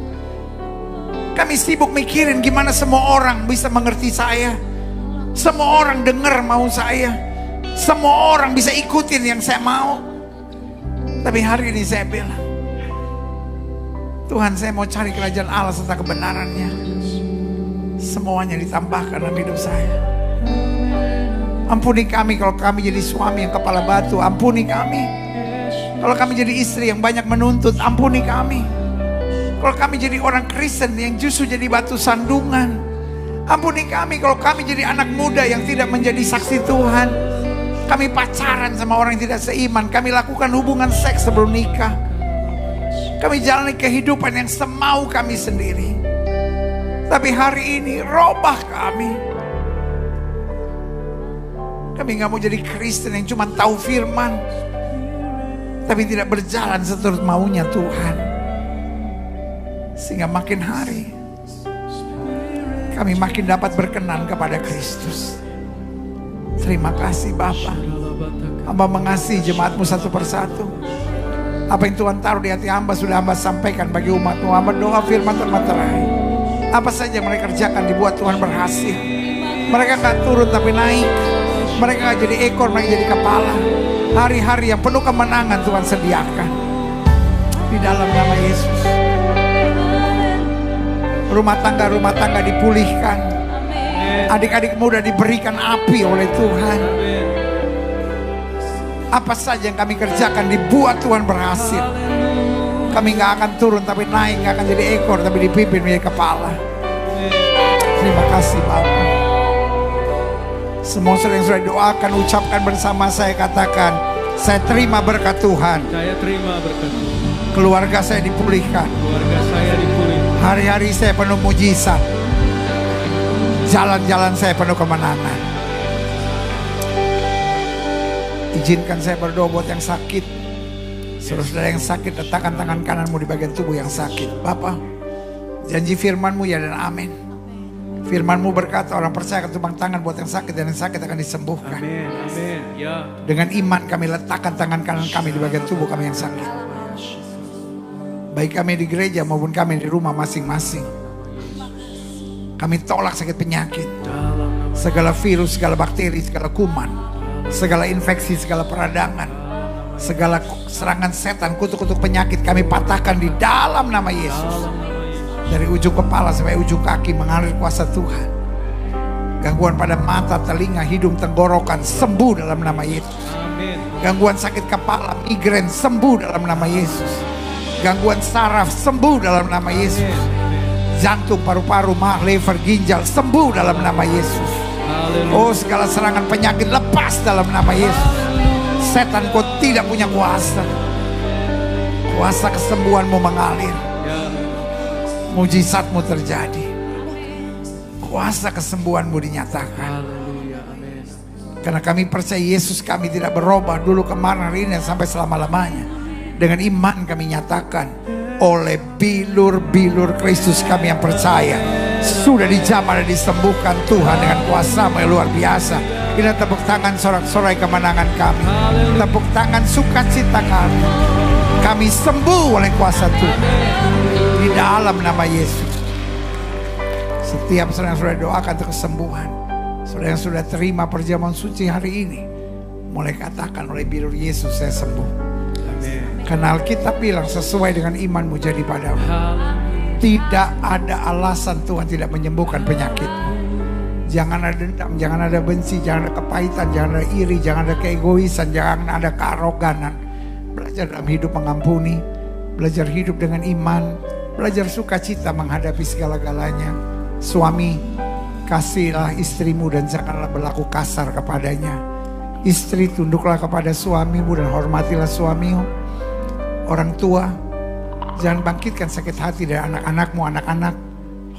Kami sibuk mikirin gimana semua orang bisa mengerti saya, semua orang dengar mau saya, semua orang bisa ikutin yang saya mau. Tapi hari ini saya bilang, Tuhan, saya mau cari kerajaan Allah serta kebenarannya. Semuanya ditambahkan dalam hidup saya. Ampuni kami kalau kami jadi suami yang kepala batu. Ampuni kami kalau kami jadi istri yang banyak menuntut. Ampuni kami kalau kami jadi orang Kristen yang justru jadi batu sandungan. Ampuni kami kalau kami jadi anak muda yang tidak menjadi saksi Tuhan. Kami pacaran sama orang yang tidak seiman. Kami lakukan hubungan seks sebelum nikah. Kami jalani kehidupan yang semau kami sendiri. Tapi hari ini robah kami. Kami gak mau jadi Kristen yang cuma tahu firman, tapi tidak berjalan seturut maunya Tuhan. Sehingga makin hari kami makin dapat berkenan kepada Kristus. Terima kasih Bapa. Hamba mengasihi jemaatmu satu persatu. Apa yang Tuhan taruh di hati hamba sudah hamba sampaikan bagi umatmu. Hamba doa firman termaterai. Apa saja yang mereka kerjakan dibuat Tuhan berhasil. Mereka gak turun tapi naik. Mereka gak jadi ekor, mereka jadi kepala. Hari-hari yang penuh kemenangan Tuhan sediakan di dalam nama Yesus. Rumah tangga dipulihkan. Adik-adik muda diberikan api oleh Tuhan. Apa saja yang kami kerjakan dibuat Tuhan berhasil. Kami gak akan turun tapi naik, gak akan jadi ekor tapi dipimpin menjadi kepala. Terima kasih Bapa. Semua yang sudah doakan, ucapkan bersama saya, katakan, saya terima berkat Tuhan. Saya terima berkat Tuhan. Keluarga saya dipulihkan. Keluarga saya dipulihkan. Hari-hari saya penuh mujizat. Jalan-jalan saya penuh kemenangan. Izinkan saya berdoa buat yang sakit. Saudara-saudara yang sakit, letakkan tangan kananmu di bagian tubuh yang sakit. Bapa, janji firman-Mu ya dan amin. Firman-Mu berkata orang percaya akan tumpang tangan buat yang sakit dan yang sakit akan disembuhkan. Amin, amin. Ya. Dengan iman kami letakkan tangan kanan kami di bagian tubuh kami yang sakit. Baik kami di gereja maupun kami di rumah masing-masing. Kami tolak sakit penyakit. Segala virus, segala bakteri, segala kuman, segala infeksi, segala peradangan, segala serangan setan, kutuk-kutuk penyakit kami patahkan di dalam nama Yesus. Dari ujung kepala sampai ujung kaki mengalir kuasa Tuhan. Gangguan pada mata, telinga, hidung, tenggorokan sembuh dalam nama Yesus. Gangguan sakit kepala, migrain sembuh dalam nama Yesus. Gangguan saraf sembuh dalam nama Yesus. Jantung, paru-paru, mah, lever, ginjal sembuh dalam nama Yesus. Oh, segala serangan penyakit lepas dalam nama Yesus. Setan, kau tidak punya kuasa. Kuasa kesembuhanmu mengalir. Mujizatmu terjadi. Kuasa kesembuhanmu dinyatakan. Karena kami percaya Yesus kami tidak berubah dulu, kemarin, hari ini, sampai selama-lamanya. Dengan iman kami nyatakan, oleh bilur-bilur Kristus kami yang percaya, sudah dijamah dan disembuhkan Tuhan dengan kuasa-Mu yang luar biasa. Kita tepuk tangan sorak-sorai kemenangan kami. Tepuk tangan sukacita kami. Kami sembuh oleh kuasa Tuhan. Di dalam nama Yesus. Setiap saudara yang sudah doakan untuk kesembuhan, saudara yang sudah terima perjamuan suci hari ini, mulai katakan oleh biru Yesus, saya sembuh. Amin. Karena Alkitab bilang sesuai dengan imanmu jadi padamu. Haleluya. Tidak ada alasan Tuhan tidak menyembuhkan penyakitmu. Jangan ada dendam, jangan ada benci, jangan ada kepahitan, jangan ada iri, jangan ada keegoisan, jangan ada kearoganan. Belajar dalam hidup mengampuni, belajar hidup dengan iman, belajar sukacita menghadapi segala-galanya. Suami, kasihlah istrimu dan janganlah berlaku kasar kepadanya. Istri, tunduklah kepada suamimu dan hormatilah suamimu. Orang tua, jangan bangkitkan sakit hati dari anak-anakmu. Anak-anak,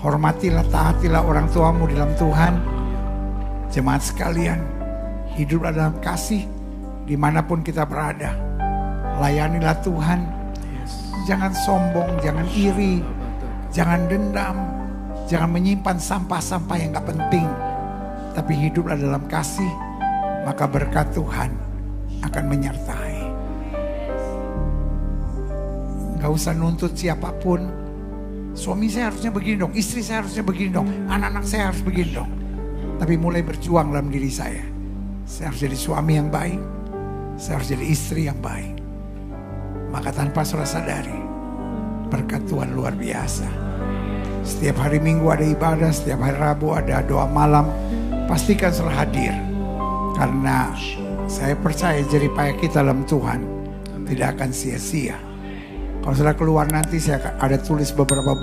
hormatilah, taatilah orang tuamu dalam Tuhan. Jemaat sekalian, hiduplah dalam kasih dimanapun kita berada. Layanilah Tuhan. Jangan sombong, jangan iri, jangan dendam, jangan menyimpan sampah-sampah yang gak penting. Tapi hiduplah dalam kasih, maka berkat Tuhan akan menyertai. Gak usah nuntut siapapun. Suami saya harusnya begini dong, istri saya harusnya begini dong, anak-anak saya harus begini dong. Tapi mulai berjuang dalam diri saya. Saya harus jadi suami yang baik, saya harus jadi istri yang baik. Maka tanpa saudara sadari, berkat Tuhan luar biasa. Setiap hari Minggu ada ibadah, setiap hari Rabu ada doa malam. Pastikan saudara hadir. Karena saya percaya jeripaya kita dalam Tuhan tidak akan sia-sia. Kalau saudara keluar nanti saya ada tulis beberapa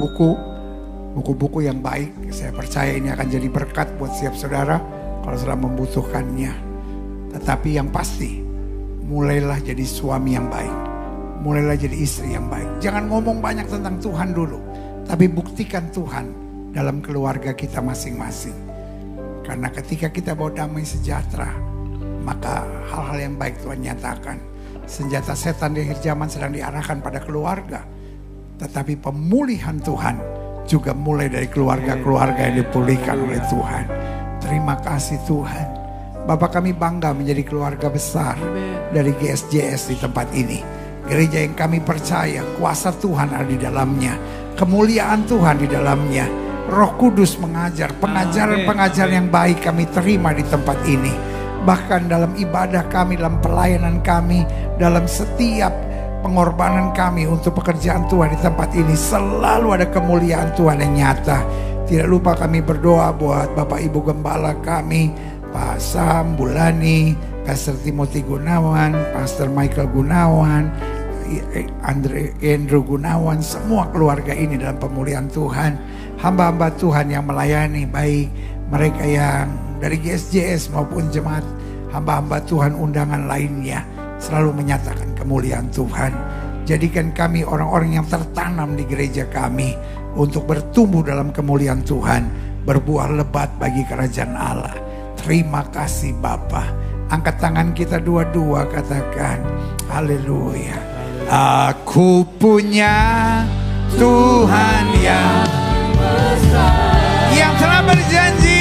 buku-buku yang baik. Saya percaya ini akan jadi berkat buat setiap saudara kalau saudara membutuhkannya. Tetapi yang pasti, mulailah jadi suami yang baik. Mulailah jadi istri yang baik. Jangan ngomong banyak tentang Tuhan dulu, tapi buktikan Tuhan dalam keluarga kita masing-masing. Karena ketika kita bawa damai sejahtera, maka hal-hal yang baik Tuhan nyatakan. Senjata setan di akhir zaman sedang diarahkan pada keluarga. Tetapi pemulihan Tuhan juga mulai dari keluarga-keluarga yang dipulihkan oleh Tuhan. Terima kasih Tuhan. Bapak, kami bangga menjadi keluarga besar dari GSJS di tempat ini. Gereja yang kami percaya kuasa Tuhan ada di dalamnya. Kemuliaan Tuhan di dalamnya. Roh Kudus mengajar, pengajaran-pengajaran yang baik kami terima di tempat ini. Bahkan dalam ibadah kami, dalam pelayanan kami, dalam setiap pengorbanan kami untuk pekerjaan Tuhan di tempat ini, selalu ada kemuliaan Tuhan yang nyata. Tidak lupa kami berdoa buat Bapak Ibu Gembala kami, Pak Sam, Bulani, Pastor Timothy Gunawan, Pastor Michael Gunawan, Andrew Gunawan, semua keluarga ini dalam pemulihan Tuhan. Hamba-hamba Tuhan yang melayani, baik mereka yang dari GSJS maupun jemaat, hamba-hamba Tuhan undangan lainnya, selalu menyatakan kemuliaan Tuhan. Jadikan kami orang-orang yang tertanam di gereja kami untuk bertumbuh dalam kemuliaan Tuhan, berbuah lebat bagi kerajaan Allah. Terima kasih Bapa. Angkat tangan kita dua-dua, katakan haleluya. Aku punya Tuhan yang besar, yang telah berjanji